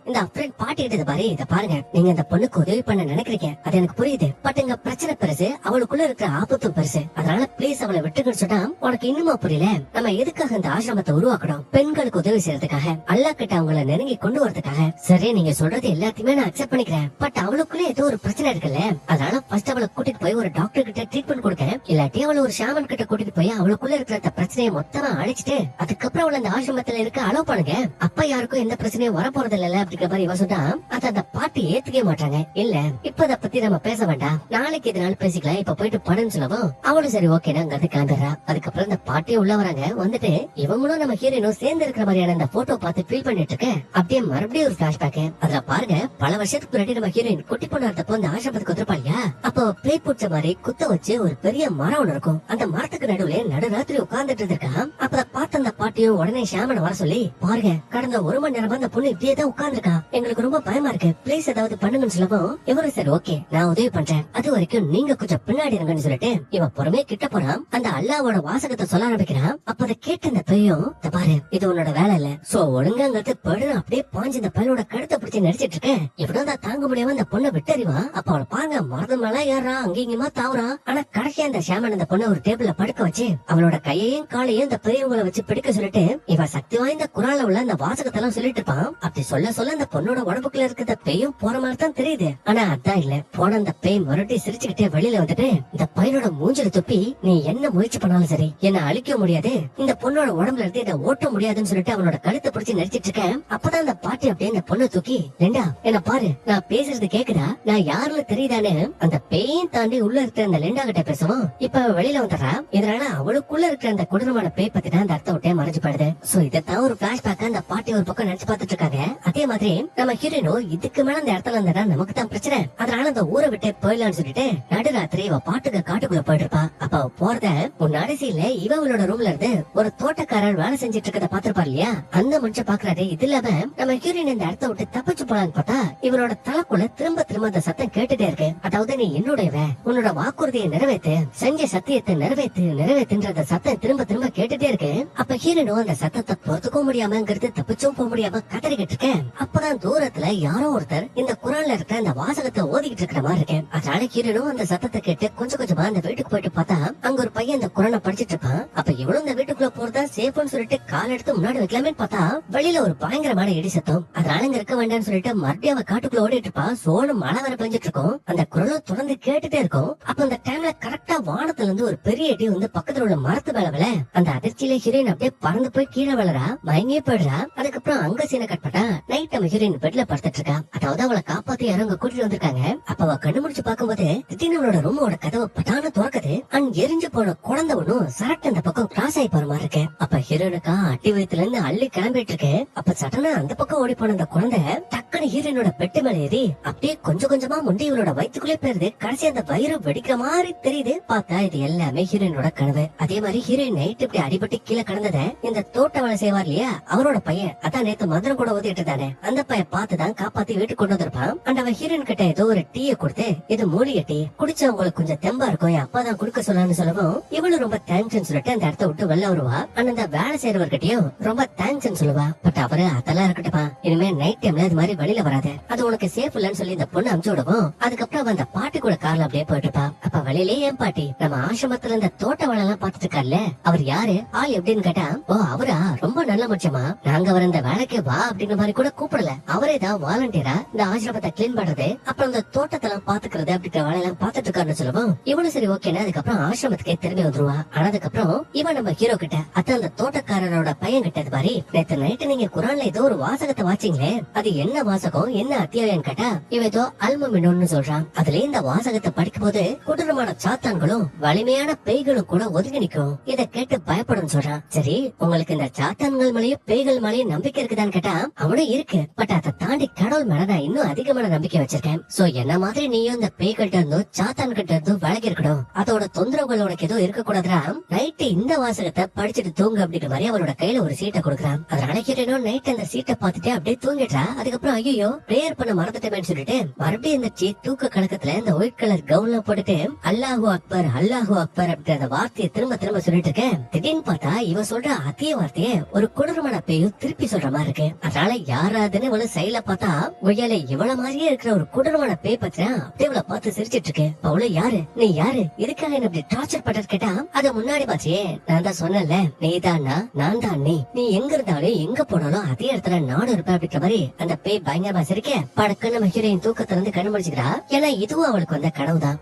இந்த ஃப்ரெண்ட் பாட்டி கிட்டது பாரு, இத பாருங்க, நீங்க இந்த பொண்ணுக்கு உதவி பண்ண நினைக்கிறீங்க, அது எனக்கு புரியுது, பட் இங்க பிரச்சனை பெருசு, அவளுக்குள்ள இருக்கிற ஆபத்தும் பெருசு, அதனால பிளீஸ் அவளை விட்டுக்குன்னு சொன்னா உனக்கு இன்னுமா புரியல, நம்ம எதுக்காக இந்த ஆசிரமத்தை உருவாக்கணும், பெண்களுக்கு உதவி செய்யறதுக்காக, அல்லாஹ் கிட்ட அவங்கள நெருங்கி கொண்டு வரதுக்காக. சரி நீங்க சொல்றது எல்லாத்தையுமே நான் அக்செப்ட் பண்ணிக்கிறேன், பட் அவளுக்குள்ள ஏதோ ஒரு பிரச்சனை இருக்குல்ல, அதனால ஃபர்ஸ்ட் அவளை கூட்டிட்டு போய் ஒரு டாக்டர் கிட்ட ட்ரீட்மெண்ட் கொடுக்க, இல்லாட்டி அவளை ஒரு ஷாமன் கிட்ட கூட்டிட்டு போய் அவளுக்குள்ள இருக்கிற அந்த பிரச்சனையை மொத்தமா அழிச்சிட்டு அதுக்கப்புறம் அவளை அந்த ஆசிரமத்துல இருக்க அலோவ் பண்ணுங்க, அப்ப யாருக்கும் எந்த பிரச்சனையும் வரப்போறது இல்ல அப்படிங்கிற மாதிரி இவ சொன்னா, அத அந்த பாட்டி ஏத்துக்கவே மாட்டாங்க. இல்ல இப்ப அத பத்தி நம்ம பேச வேண்டாம், நாளைக்கு இதனால பேசிக்கலாம், இப்ப போயிட்டு படுன்னு சொல்லவும் அவளும் சரி ஓகே நாங்க அது கிளம்பிடுறா. அதுக்கப்புறம் இந்த பாட்டியும் உள்ள வராங்க, வந்துட்டு இவங்களும் நம்ம ஹீரோனும் சேர்ந்து இருக்கிற மாதிரியான அந்த போட்டோ பார்த்து ஃபீல் பண்ணிட்டு இருக்க. அப்படியே மறுபடியும் ஒரு பிளாஷ்பேக், அதுல பாருங்க பல வருஷத்துக்கு முன்னாடி நம்ம ஹீரோயின் குட்டி பொண்ணா இருந்தப்போ அந்த ஆசிரமத்துக்கு வந்திருப்பா இல்லையா, அப்போ பேய் பிடிச்ச மாதிரி குத்த வச்சு ஒரு பெரிய மரம் ஒண்ணு இருக்கும், அந்த மரத்துக்கு நடுவுல நடுராத்திரி உட்கார்ந்துட்டு இருக்கா. அப்ப பார்த்த அந்த பாட்டியும் உடனே ஷாமனை வர சொல்லி, பாருங்க கடந்த 1 மணி நேரமா அந்த பொண்ணு இப்படியே தான் உட்கார்ந்துருக்கா, எங்களுக்கு ரொம்ப பயமா இருக்கு, பிளீஸ் ஏதாவது பண்ணுங்கன்னு சொல்லவும் இவரும் சரி ஓகே நான் உதவி பண்றேன், அது வரைக்கும் நீங்க கொஞ்சம் பின்னாடி இருங்கன்னு சொல்லிட்டு இவன் பொறுமையா கிட்ட போறான். அந்த அல்லாவோட வாசகத்தை சொல்ல ஆரம்பிக்கிறான். அப்ப அதை கேட்ட அந்த பையன், பாரு இது உன்னோட வேலை இல்ல, சோ ஒழுங்காங்கிறது படு, அப்படியே பாஞ்சு இந்த பையனோட கழுத்தை பிடிச்சி நடிச்சிட்டு இருக்க, இவ்வளவு தாங்க முடியாம அந்த பொண்ணை விட்டறிவான். அப்ப அவளை பாருங்க மரது மேல ஏறா அங்கேயுமா தாவறான். ஆனா கடைசியா அந்த ஷாமன் அந்த பொண்ணை ஒரு டேபிள்ல படுக்க வச்சு அவளோட கையையும் காலையும் இந்த பெரியவங்களை வச்சு பிடிக்க சொல்லிட்டு இவ சக்தி வாய்ந்த குரால உள்ள அந்த வாசகத்தை எல்லாம் சொல்லிட்டு இருப்பான். அப்படி சொல்ல சொல்ல அந்த பொண்ணோட உடம்புக்குள்ள இருக்கிற பேயும் போற மாதிரி தான் தெரியுது. ஆனா அதான் இல்ல, போன அந்த பேய் மறுபடியும் சிரிச்சுக்கிட்டே வெளியில வந்துட்டு இந்த பையனோட மூஞ்சில துப்பி, நீ என்ன முயற்சி பண்ணாலும் சரி என்ன அழிக்க முடியாது, இந்த பொண்ணோட உடம்புல இருந்து இதை ஓட்ட முடியாதுன்னு சொல்லிட்டு அவனோட கழுத்தை பிடிச்சி நடிச்சிட்டு இருக்கேன். அப்பதான் அந்த பாட்டி அப்படியே இந்த பொண்ணை தூக்கி, ரெண்டா என்ன பாரு நான் பேசுறது கேக்குதா, நான் யாருன்னு தெரியுதானே அந்த பேயும் தாண்டி உள்ள இருக்கிற அந்த லெண்டா கிட்ட பேசுவோம். இப்ப வெளியில வந்துடுறா, இதனால அவளுக்குள்ள இருக்கிற அந்த கொடூரமான பேய் பத்தி தான் அந்த அர்த்தம் விட்டே மறைஞ்சு படுது. சோ இதான் ஒரு பிளாஷ்பேக் அந்த பாட்டி ஒரு பக்கம் நினைச்சு பார்த்துட்டு இருக்காங்க. அதே மாதிரி நம்ம ஹீரோனோ இதுக்கு மேல அந்த இடத்துல இருந்தா நமக்கு தான் பிரச்சனை, அதனால அந்த ஊரை விட்டு போயிடலாம்னு சொல்லிட்டு நடுராத்திரி இவ பாட்டுக்கு காட்டுக்குள்ள போயிட்டு இருப்பா. அப்ப அவ போறத முன்னாடி சீன்ல இவளோட ரூம்ல இருந்து ஒரு தோட்டக்காரர் வேலை செஞ்சிட்டு இருக்கத பாத்துருப்பா இல்லையா, அந்த மனுஷன் பாக்குறாரு. இது இல்லாம நம்ம ஹீரோயின் இந்த இடத்த விட்டு தப்பிச்சு போலான்னு பார்த்தா இவரோட தலைக்குள்ள திரும்ப திரும்ப அந்த சத்தம் கேட்டுட்டே இருக்கு. அதாவது நீ என்னுடையவ, உன்னோட வாக்குறுதியை நிறைவேத்து, செஞ்ச சத்தியத்தை நிறைவேத்துன்ற சத்தம் திரும்ப திரும்ப கேட்டுட்டே இருக்கு. அப்ப ஹீரோனும் அந்த சத்தத்தை பொறுத்துக்க முடியாமங்கிறது தப்பிச்சும் போக முடியாம கதறிக்கிட்டு இருக்கேன். அப்பதான் தூரத்துல யாரோ ஒருத்தர் இந்த குரான்ல இருக்க அந்த வாசகத்தை ஓதிக்கிட்டு இருக்கிற மாதிரி இருக்கேன். அதனால ஹீரோனும் அந்த சத்தத்தை கேட்டு கொஞ்சம் கொஞ்சமா அந்த வீட்டுக்கு போயிட்டு பார்த்தா அங்க ஒரு பையன் அந்த குரானை படிச்சிட்டு இருப்பான். அப்ப இவனும் இந்த வீட்டுக்குள்ள போறதா சேஃப்னு சொல்லிட்டு கால் எடுத்து முன்னாடி வைக்கலாமே பார்த்தா வெளியில ஒரு பயங்கரமான இடி சத்தம். அதனால இங்க இருக்க வேண்டாம்னு சொல்லிட்டு மறுபடியும் அவ காட்டுக்குள்ள ஓடிட்டு இருப்பா. சோனு மழை வர பெஞ்சிட்டு இருக்கும், அந்த குரலும் தொடர்ந்து கேட்டுட்டே இருக்கும். அப்ப அந்த டைம்ல கரெக்டா வானத்துல இருந்து ஒரு பெரிய இடி வந்து பக்கத்துல உள்ள மரத்து மேல விழ அந்த அதிர்ச்சியில ஹீரோயின் அப்படியே பறந்து போய் கீழே விழறா, மயங்கியே போயிடுறா. அதுக்கப்புறம் அங்க சீனை கட் பண்ணா நைட் நம்ம ஹீரோயின் பெட்ல படுத்துட்டு இருக்கா. அதாவது அவளை காப்பாத்தி யாரும் அங்க கூட்டிட்டு வந்திருக்காங்க. அப்ப அவ கண்ணு முடிச்சு பாக்கும்போது திடீர்னு அவளோட ரூமோட கதவை பட்டான திறக்குது. அண்ட் எரிஞ்சு போன குழந்தை ஒண்ணும் சரட்டு அந்த பக்கம் கிராஸ் ஆகி போற மாதிரி இருக்கு. அப்ப ஹீரோனுக்கா அட்டி வயித்துல இருந்து அள்ளி கிளம்பிட்டு இருக்கு. அப்ப சடனா அந்த பக்கம் ஓடி போன அந்த குழந்தை டக்குனு ஹீரோனோட பெட்டு மேல ஏறி அப்படியே கொஞ்சம் கொஞ்சமா முண்டி இவளோட வயிற்றுக்குள்ளே போயிருது. கடைசி அந்த வயிறு வெடிக்கிற மாதிரி தெரியுது. பார்த்தா இது எல்லாமே ஹீரோனோட கனவு. அதே மாதிரி ஹீரோயின் நைட் இப்படி அடிபட்டு கீழே கிடந்தத இந்த தோட்ட வேலை செய்வார் இல்லையா அவரோட பையன், அதான் நேத்து மதுரம் கூட ஓதிட்டு தானே, அந்த பையன் பார்த்துதான் காப்பாத்தி வீட்டுக்கு கொண்டு வந்திருப்பான். அண்ட் அவன் ஹீரோயின் கிட்ட ஏதோ ஒரு டீயை கொடுத்து, இது மூலிகை டீ, குடிச்சா உங்களுக்கு கொஞ்சம் தெம்பா இருக்கும், என் அப்பா தான் குடுக்க சொல்லான்னு சொல்லவும் இவளும் ரொம்ப தேங்க்ஸ் சொல்லிட்டு அந்த இடத்த விட்டு வெளில வருவா. அந்த வேலை செய்யறவர்கிட்டயும் ரொம்ப தேங்க்ஸ் சொல்லுவா. பட் அவரு அதெல்லாம் இருக்கட்டுப்பா, இனிமே நைட் டைம்ல இது மாதிரி வெளியில வராது, அது உனக்கு சேஃப் இல்லன்னு சொல்லி இந்த பொண்ணு அமுச்சு விடவும் அதுக்கப்புறம் அந்த பாட்டி கூட கார்ல அப்படியே போயிட்டு இருப்பா. அப்ப வெளியிலே ஏன் பாட்டி நம்ம ஆசிரமத்துல இந்த தோட்ட வேலை எல்லாம் பாத்துட்டு இருக்காருல்ல, அவர் யாரு ஆள் எப்படின்னு கேட்டா, ஓ அவரா ரொம்ப நல்ல மனுஷமா, நாங்க அவர் இந்த வேலைக்கு வா அப்படின்ற மாதிரி கூட கூப்பிட்டு சாப்பிடல. அவரே தான் வாலண்டியரா இந்த ஆசிரமத்தை கிளீன் பண்றது அப்புறம் இந்த தோட்டத்தெல்லாம் பாத்துக்கிறது அப்படிங்கிற வேலையெல்லாம் பாத்துட்டு இருக்காருன்னு சொல்லுவோம். இவனும் சரி ஓகேன்னா அதுக்கப்புறம் ஆசிரமத்துக்கே திரும்பி வந்துருவா. ஆனதுக்கப்புறம் இவன் நம்ம ஹீரோ கிட்ட அதான் அந்த தோட்டக்காரரோட பையன் கிட்ட மாதிரி நேத்து நைட்டு நீங்க குரான்ல ஏதோ ஒரு வாசகத்தை வாச்சீங்களே, அது என்ன வாசகம் என்ன அத்தியாயம் கேட்டா இவன் ஏதோ அல்மமினோன்னு சொல்றான். அதுல இந்த வாசகத்தை படிக்கும் போது கொடூரமான சாத்தான்களும் வலிமையான பேய்களும் கூட ஒதுங்கி நிக்கும். இதை கேட்டு பயப்படும் சொல்றான். சரி உங்களுக்கு இந்த சாத்தான்கள் மேலயும் பேய்கள் மேலயும் நம்பிக்கை இருக்குதான்னு கேட்டா அவனும் இருக்கு. பட் அதை தாண்டி கடவுள் மேல நான் இன்னும் அதிகமான நம்பிக்கை வச்சிருக்கேன். சோ என்ன மாதிரி நீயும் இந்த பேய்கிட்ட இருந்தும் சாத்தான் கிட்ட இருந்தும் விலகி இருக்கணும். அதோட தொந்தரவுகள் உனக்கு எதுவும் இருக்க கூடாதுரா. நைட்டு இந்த வாசகத்தை படிச்சுட்டு தூங்கு அப்படிங்கிற மாதிரி அவரோட கையில ஒரு சீட்டை கொடுக்குறான். அதனால ஹீரோனோ நைட் அந்த சீட்டை பார்த்துட்டு அப்படியே தூங்கிடுறா. அதுக்கப்புறம் ஐயோ பிரேயர் பண்ண மறந்துட்டேன்னு சொல்லிட்டு மறுபடியும் எந்திரிச்சு தூக்க கலக்கத்துல இந்த ஒயிட் கலர் கவுன்ல போட்டுட்டு அல்லாஹு அக்பர் அல்லாஹு அக்பர் அப்படின்ற அந்த வார்த்தையை திரும்ப திரும்ப சொல்லிட்டு இருக்கேன். திடீர்னு பார்த்தா இவ சொல்ற அதே வார்த்தையை ஒரு கொடூரமான பேயும் திருப்பி சொல்ற மாதிரி இருக்கு. அதனால யாராதுன்னு இவளு சைல பார்த்தா ஒய்யால இவ்வளவு மாதிரியே இருக்கிற ஒரு கொடூரமான பேய் பத்தினா அப்படியே இவளை பார்த்து சிரிச்சிட்டு இருக்கு. அவளு யாரு நீ யாரு இதுக்காக என்ன இப்படி டார்ச்சர் பண்றது கேட்டா அத முன்னாடி பாத்தியே நான் தான் சொன்னல நீதான்னா நான் தான் நீ எங்க இருந்தாலும் எங்க போனாலும் அதே இடத்துல நானும் இருப்பேன் அப்படின்ற மாதிரி அந்த பேய் பயங்கரமா சிரிக்க படக்கு நம்ம ஹீரோயின் தூக்கத்துல இருந்து கண்ணு முடிச்சுக்கிறா. ஏன்னா இதுவும் அவளுக்கு வந்த கனவுதான்.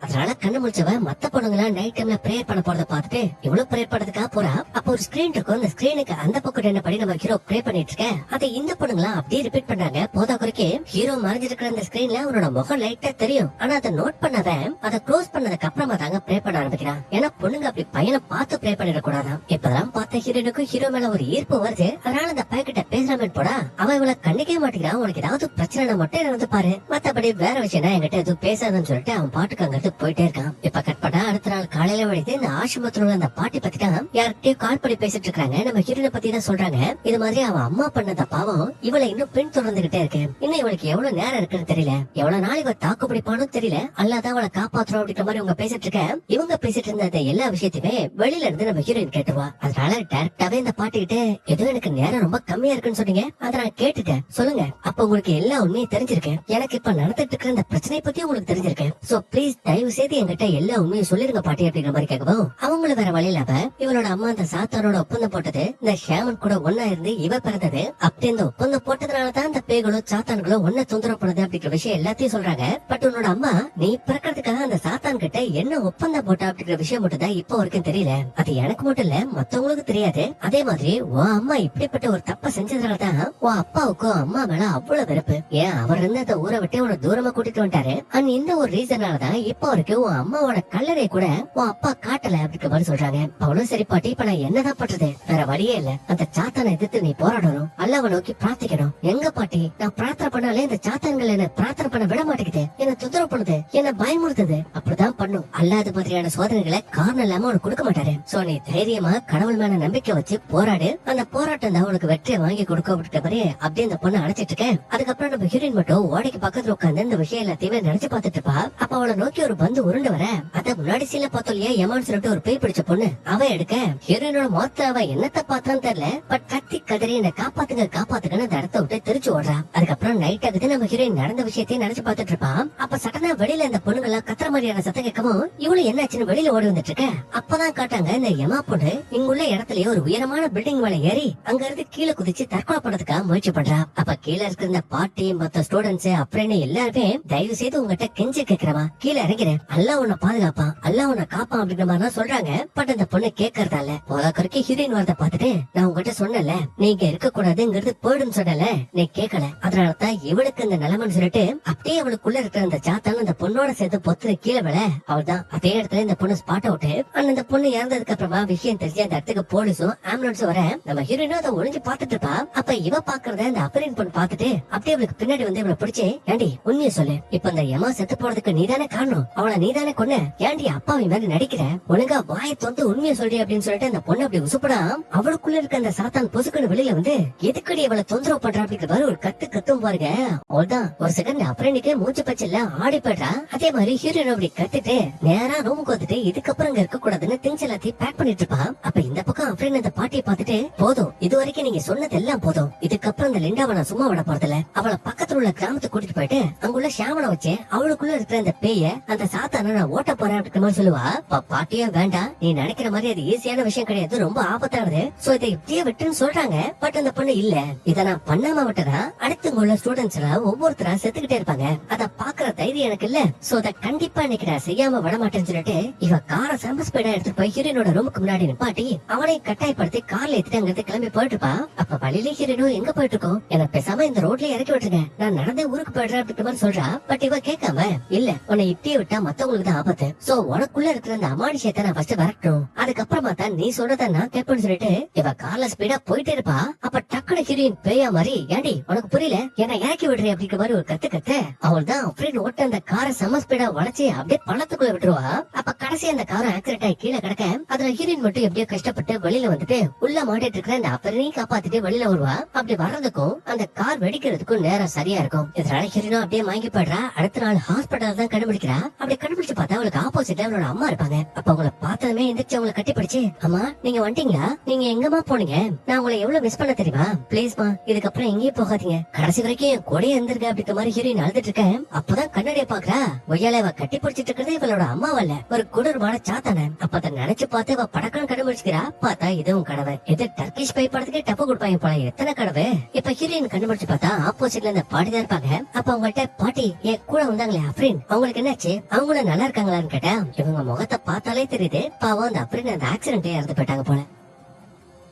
அதனால கண்ணு முடிச்சவ மத்த பொண்ணுங்களா நைட் டைம்ல பிரேயர் பண்ண போறத பாத்துட்டு இவ்வளவு பிரேயர் பண்றதுக்காக போறா. அப்ப ஒரு ஸ்கிரீன் இருக்கும். அந்த ஸ்கிரீனுக்கு அந்த பக்கம் என்ன படி நம்ம ஹீரோ ப்ரே பண்ணிட்டு இருக்க அதை இந்த பொண்ணுங்களா அப்படியே ரிப்பீட் பண்றாங்க. போதா குறைக்கு ஹீரோ மறைஞ்சிருக்கிற அந்த ஸ்கிரீன்ல அவனோட முகம் லைட்டா தெரியும். ஆனா அதை நோட் பண்ணவன் அதை க்ளோஸ் பண்ணதுக்கு அப்புறமா தாங்க ப்ரே பண்ண ஆரம்பிக்கிறான். ஏன்னா பொண்ணுங்க அப்படி பையனை பார்த்து ப்ரே பண்ணிட கூடாதான். இப்பதான் பார்த்த ஹீரோனுக்கும் ஹீரோ மேல ஒரு ஈர்ப்பு வருது. அதனால அந்த பையன்கிட்ட பேசுறாமே போடா அவன் இவளை கண்டிக்கவே மாட்டேங்கிறான். உனக்கு ஏதாவது பிரச்சனை மட்டும் வந்து பாரு, மத்தபடி வேற விஷயம் என்கிட்ட எதுவும் பேசாதுன்னு சொல்லிட்டு அவன் பாட்டுக்கு அங்க போயிட்டே இருக்கான். இப்ப கட் பண்ணா அடுத்த நாள் காலையில வழித்து இந்த ஆசிரமத்துல உள்ள அந்த பாட்டி பத்தி தான் யார்கிட்டயும் கால் பண்ணி பேசிட்டு இருக்காங்க. நம்ம ஹீரோனை பத்தி தான் சொல்றாங்க. இது மாதிரி அவன் அம்மா பண்ணத பாவம் இவளை இன்னும் பின் தொடர்ந்துகிட்டே இருக்கு. இன்னும் இவளுக்கு எவ்வளவு நேரம் இருக்குன்னு தெரியல, எவ்வளவு நாள் இவ தாக்கு பிடிப்பானு தெரியல, அல்லாதான் அவளை காப்பாத்துறோம் அப்படின்ற மாதிரி இவங்க பேசிட்டு இருக்க. இவங்க பேசிட்டு இருந்த எல்லா விஷயத்தையுமே வெளியில இருந்து நம்ம ஹீரோயின் கேட்டுவா. அதனால டைரக்டாவே இந்த பாட்டி கிட்ட ஏதோ எனக்கு நேரம் ரொம்ப கம்மியா இருக்குன்னு சொன்னீங்க, அதை நான் கேட்டுட்டேன், சொல்லுங்க அப்ப உங்களுக்கு எல்லா உண்மையும் தெரிஞ்சிருக்கு. எனக்கு இப்ப நடந்துட்டு இருக்கிற இந்த பிரச்சனை பத்தி உங்களுக்கு தெரிஞ்சிருக்கு. சோ பிளீஸ் தயவு செய்து என்கிட்ட எல்லா உண்மையும் சொல்லிருங்க பாட்டி அப்படிங்கிற மாதிரி கேட்கவும் அவங்கள வேற வழியில இவளோட அம்மா அந்த சாத்தானோட ஒப்பந்தம் போட்டது இந்த ஷேமன் கூட ஒன்னா இருந்து இவ பிறந்தது அப்படி இந்த ஒப்பந்தம் போட்டதுனாலதான் இந்த பேய்களும் சாத்தான்களும் ஒன்ன தொந்தரவு பண்ணுது அப்படிங்கிற விஷயம் எல்லாத்தையும் சொல்றாங்க. பட் உன்னோட அம்மா நீ பிறக்கிறதுக்காக அந்த சாத்தான் கிட்ட என்ன ஒப்பந்தம் போட்டா அப்படிங்கிற விஷயம் மட்டும் தான் இப்ப வரைக்கும் தெரியல. அது எனக்கு மட்டும் இல்ல மத்தவங்களுக்கு தெரியாது. அதே மாதிரி உன் அம்மா இப்படிப்பட்ட ஒரு தப்ப செஞ்சதுனாலதான் உன் அப்பாவுக்கும் அம்மா மேல அவ்வளவு வெறுப்பு. ஏன் அவர் இருந்து அந்த ஊரை விட்டு உன தூரமா கூட்டிட்டு வந்துட்டாரு. அண்ட் இந்த ஒரு ரீசனாலதான் இப்ப வரைக்கும் உன் அம்மாவோட கல்லறை கூட உன் அப்பா காட்டல அப்படிங்கிற மாதிரி சொல்றாங்க. அவளும் சரி பாட்டி இப்ப நான் என்னதான் பண்றது, வேற வழியே இல்ல, அந்த சாத்தானை எதிர்த்து நீ போராடணும், அல்லாவை நோக்கி பிரார்த்திக்கணும். எங்க பாட்டி நான் பிரார்த்தனை பண்ணாலே இந்த சாத்தான்கள் என்ன பிரார்த்தனை பண்ண விட மாட்டேங்குது, என்ன தொந்தரவு பண்ணுது, என்ன பயமுறுத்துது. அப்படிதான் பண்ணும். அல்லாத மாதிரியான சோதனைகளை காரணம் இல்லாம உனக்கு கொடுக்க மாட்டாரு. சோ நீ தைரியமா கடவுள் மேல நம்பிக்கை வச்சு போராடு, அந்த போராட்டம் தான் உனக்கு வெற்றியை வாங்கி கொடுக்க அப்படிங்கிற மாதிரி அப்படியே அந்த பொண்ணு அழைச்சிட்டு இருக்கேன். அதுக்கப்புறம் நம்ம ஹீரோயின் மட்டும் ஓடைக்கு பக்கத்துல உட்காந்து இந்த விஷயம் எல்லாத்தையுமே நினைச்சு பாத்துட்டு இருப்பா. அப்ப அவளை நோக்கி ஒரு பந்து உருண்டு வர அத முன்னாடி சீல பார்த்தோம் இல்லையா யமான்னு சொல்லிட்டு ஒரு பேய் பிடிச்ச பொண்ணு அவ எடுக்க ஹீரோயினோட மொத்த அவ என்னத்த பார்த்தான்னு தெரியல. பட் கத்தி கதறி என்ன காப்பாத்துங்க காப்பாத்துங்கன்னு அந்த இடத்த விட்டு திருச்சு ஓடுறா. அதுக்கப்புறம் நைட் ஆகுது. நம்ம ஹீரோயின் நடந்த விஷயத்தையும் நினைச்சு பாத்துட்டு இருப்பா. அப்ப சட்டனா வெளியில இந்த பொண்ணுங்களா கத்துற மாதிரியான சத்தம் கேட்கவும் இவளு என்னாச்சுன்னு வெளியில ஓடி வந்துட்டு இருக்க. அப்பதான் காட்டாங்க இந்த யமா பொண்ணு இங்குள்ள இடத்துலயே ஒரு உயரமான பில்டிங் மேல ஏறி அங்க இருந்து கீழே குதிச்சு தற்கொலை பண்றதுக்காக முயற்சி பண்றா. அப்ப கீழே இருக்கிற இந்த பாட்டி மத்த ஸ்டூடெண்ட்ஸ் அப்படின்னு எல்லாருமே தயவு செய்து உங்ககிட்ட கெஞ்சி கேக்குறவா கீழே இறங்கிறேன், அல்லா உன்னை பாதுகாப்பான், அல்லா உன்னை காப்பான் அப்படிங்கிற மாதிரி சொல்றாங்க. பட் அந்த பொண்ணு கேட்கறதால போதாக்கருக்கு ஹீரோயின் வரத பாத்துட்டு நான் உங்ககிட்ட சொன்னல நீங்க இருக்க கூடாதுங்கிறது போயிடும் சொன்னல, நீ கேட்கல, அதனாலதான் இவளுக்கு இந்த நிலைமைன்னு சொல்லிட்டு அப்படியே அவளுக்குள்ள இருக்கிற அந்த சாத்தான் அந்த பொண்ணோட சேர்த்து பொத்துல கீழே விழ அவள்தான் அதே இடத்துல இந்த பொண்ணு ஸ்பாட் அவுட். அந்த பொண்ணு இறந்ததுக்கு அப்புறமா விஷயம் தெரிஞ்சு அந்த இடத்துக்கு போலீஸும் ஆம்புலன்ஸும் வர நம்ம ஹீரோயினும் அதை ஒளிஞ்சு பாத்துட்டு இருப்பா. அப்ப இவ பாக்குறத இந்த அபரின் பொண்ணு பாத்துட்டு அப்படியே அவளுக்கு பின்னாடி வந்து இவளை பிடிச்சு ஏண்டி உண்மையை சொல்லு, இப்ப இந்த யமா செத்து போறதுக்கு நீதானே காரணம், அவளை நீதானே கொன்ன, ஏண்டி அப்பாவி மாதிரி நடிக்கிற, ஒழுங்கா வாயை தொந்து உண்மையை சொல்றி அப்படின்னு சொல்லிட்டு அந்த பொண்ணு அப்படி உசுப்படா அவளுக்குள்ள இருக்க அந்த சாத்தான் பொசுக்குன்னு வெளியில வந்து எதுக்கடி அவளை தொந்தரவு பண்றா அப்படிங்கிற மாதிரி ஒரு கத்து கத்தும் பாருங்க. அவள்தான் ஒரு செகண்ட் அப்புறம்க்கே மூச்சு பச்சல்ல ஆடி போயிடுறா. அதே மாதிரி ஹீரோயின் அப்படி கத்துட்டு நேரா ரூமுக்கு வந்துட்டு இதுக்கப்புறம் இங்க இருக்க கூடாதுன்னு திங்ஸ் எல்லாத்தையும் பேக் பண்ணிட்டு இருப்பா. அப்ப இந்த பக்கம் அப்படின்னு அந்த பாட்டியை பார்த்துட்டு போதும் இது வரைக்கும் நீங்க சொன்னது எல்லாம் போதும், இதுக்கப்புறம் இந்த லிண்டாவை நான் சும்மா விட போறதில்ல, அவளை பக்கத்துல உள்ள கிராமத்துக்கு கூட்டிட்டு போயிட்டு அங்குள்ள ஷாமனை வச்சு அவளுக்குள்ள இருக்கிற அந்த பேய அந்த சாத்தான நான் ஓட்ட போறேன் அப்படின்ற மாதிரி சொல்லுவா. பாட்டியா வேண்டாம், நீ நினைக்கிற மாதிரி அது ஈஸியான விஷயம் கிடையாது, ரொம்ப ஆபத்தானது, சோ இதை இப்படியே விட்டுன்னு சொல்றாங்க. பட் அந்த பொண்ணு இல்ல, இத நான் பண்ணாம விட்டதா அடுத்து உள்ள ஸ்டூடெண்ட்ஸ் எல்லாம் ஒவ்வொருத்தரா செத்துக்கிட்டே இருப்பாங்க, அத பாக்குற தைரியம் எனக்கு இல்ல, சோ அத கண்டிப்பா இன்னைக்கு நான் செய்யாம விட மாட்டேன்னு சொல்லிட்டு இவ காரை செம ஸ்பீடா எடுத்து போய் ஹீரோனோட ரூமுக்கு முன்னாடி நிப்பாட்டி அவனை கட்டாயப்படுத்தி கார்ல ஏத்திட்டு அங்கிருந்து கிளம்பி போயிட்டு இருப்பா. அப்ப வழியில ஹீரோனோ எங்க போயிட்டு இருக்கோம், எனக்கு பேசாம இந்த ரோட்ல இறக்கி விட்டுருங்க, நான் நடந்தே ஊருக்கு போயிடுறேன் அப்படின்ற மாதிரி சொல்றா. பட் இவ கேட்காம, இல்ல உன்னை இப்படியே விட்டா மத்தவங்களுக்கு தான் ஆபத்து, சோ உனக்குள்ள இருக்கிற அந்த அமானுஷத்தை நான் ஃபர்ஸ்ட் வரட்டும், அதுக்கப்புறமா தான் நீ சொல்றத நான் கேட்பேன்னு சொல்லிட்டு இவ கார்ல ஸ்பீடா போயிட்டே இருப்பா. அப்ப டக்குனு ஹீரோயின் பேயா மாதிரி, ஏண்டி உனக்கு புரியல என்ன இறக்கி விடுறேன் அப்படிங்கிற மாதிரி ஒரு கத்து அவள் தான் அப்படின்னு ஓட்ட அந்த காரை செம ஸ்பீடா வளைச்சு அப்படியே பள்ளத்துக்குள்ள விட்டுருவா. அப்ப கடைசி அந்த காரை ஆக்சிடென்ட் ஆகி கீழே கிடக்க அதுல ஹீரோயின் மட்டும் எப்படியோ கஷ்டப்பட்டு வெளியில வந்துட்டு உள்ள மாட்டிட்டு இருக்கிற அந்த அப்பரையும் காப்பாத்திட்டு வெளியில வருவா. அப்படி வர்றதுக்கும் அந்த கார் வெடிக்கிறதுக்கும் நேரம் சரியா இருக்கும். இதனால ஹீரோயினும் அப்படியே வாங்கி போயிடுறா. அடுத்த நாள் ஹாஸ்பிட்டல் தான் கண்டுபிடிக்கிறா. அப்படி கண்டுபிடிச்சு பார்த்தா அவளுக்கு ஆப்போசிட்ல அவளோட அம்மா இருப்பாங்க. அப்ப அவங்களை பார்த்ததுமே எந்திரிச்சு அவங்களை கட்டி பிடிச்சு, அம்மா நீங்க வந்துட்டீங்களா, நீங்க எங்கம்மா போனீங்க, நான் உங்களை எவ்வளவு மிஸ் பண்ண தெரியுமா, பிளீஸ்மா இதுக்கப்புறம் எங்கேயும் போகாதீங்க, கடைசி வரைக்கும் என் கூடயே இருந்திருக்க அப்படிங்கிற மாதிரி ஹீரோயின் அழுதுட்டு இருக்கேன். அப்பதான் கண்ணாடிய பாக்குறா. ஒய்யால அவ கட்டி பிடிச்சிட்டு இருக்கிறது இவளோட அம்மாவல்ல, ஒரு குளிர்மான சாத்தான. அப்ப அதை நினைச்சு பார்த்து இவ படக்கன்னு கண்டுபிடிச்சுக்கிறா. பார்த்தா இதுவும் கடவை, இது டர்கிஷ் பை படத்துக்கு டப்பு கொடுப்பாங்க போல, எத்தனை கடவை. இப்ப ஹீரோயின் கண்டுபிடிச்சு பார்த்தா ஆப்போசிட்ல இந்த பாட்டி தான் இருப்பாங்க. அப்ப அவங்கள்ட்ட, பாட்டி என் கூட வந்தாங்களே அப்ரின், அவங்களுக்கு என்னாச்சு, அவங்களும் நல்லா இருக்காங்களான்னு கேட்டா இவங்க முகத்தை பார்த்தாலே தெரியுது பாவம் அந்த அப்ரின் அந்த ஆக்சிடென்ட் இறந்து போயிட்டாங்க போல.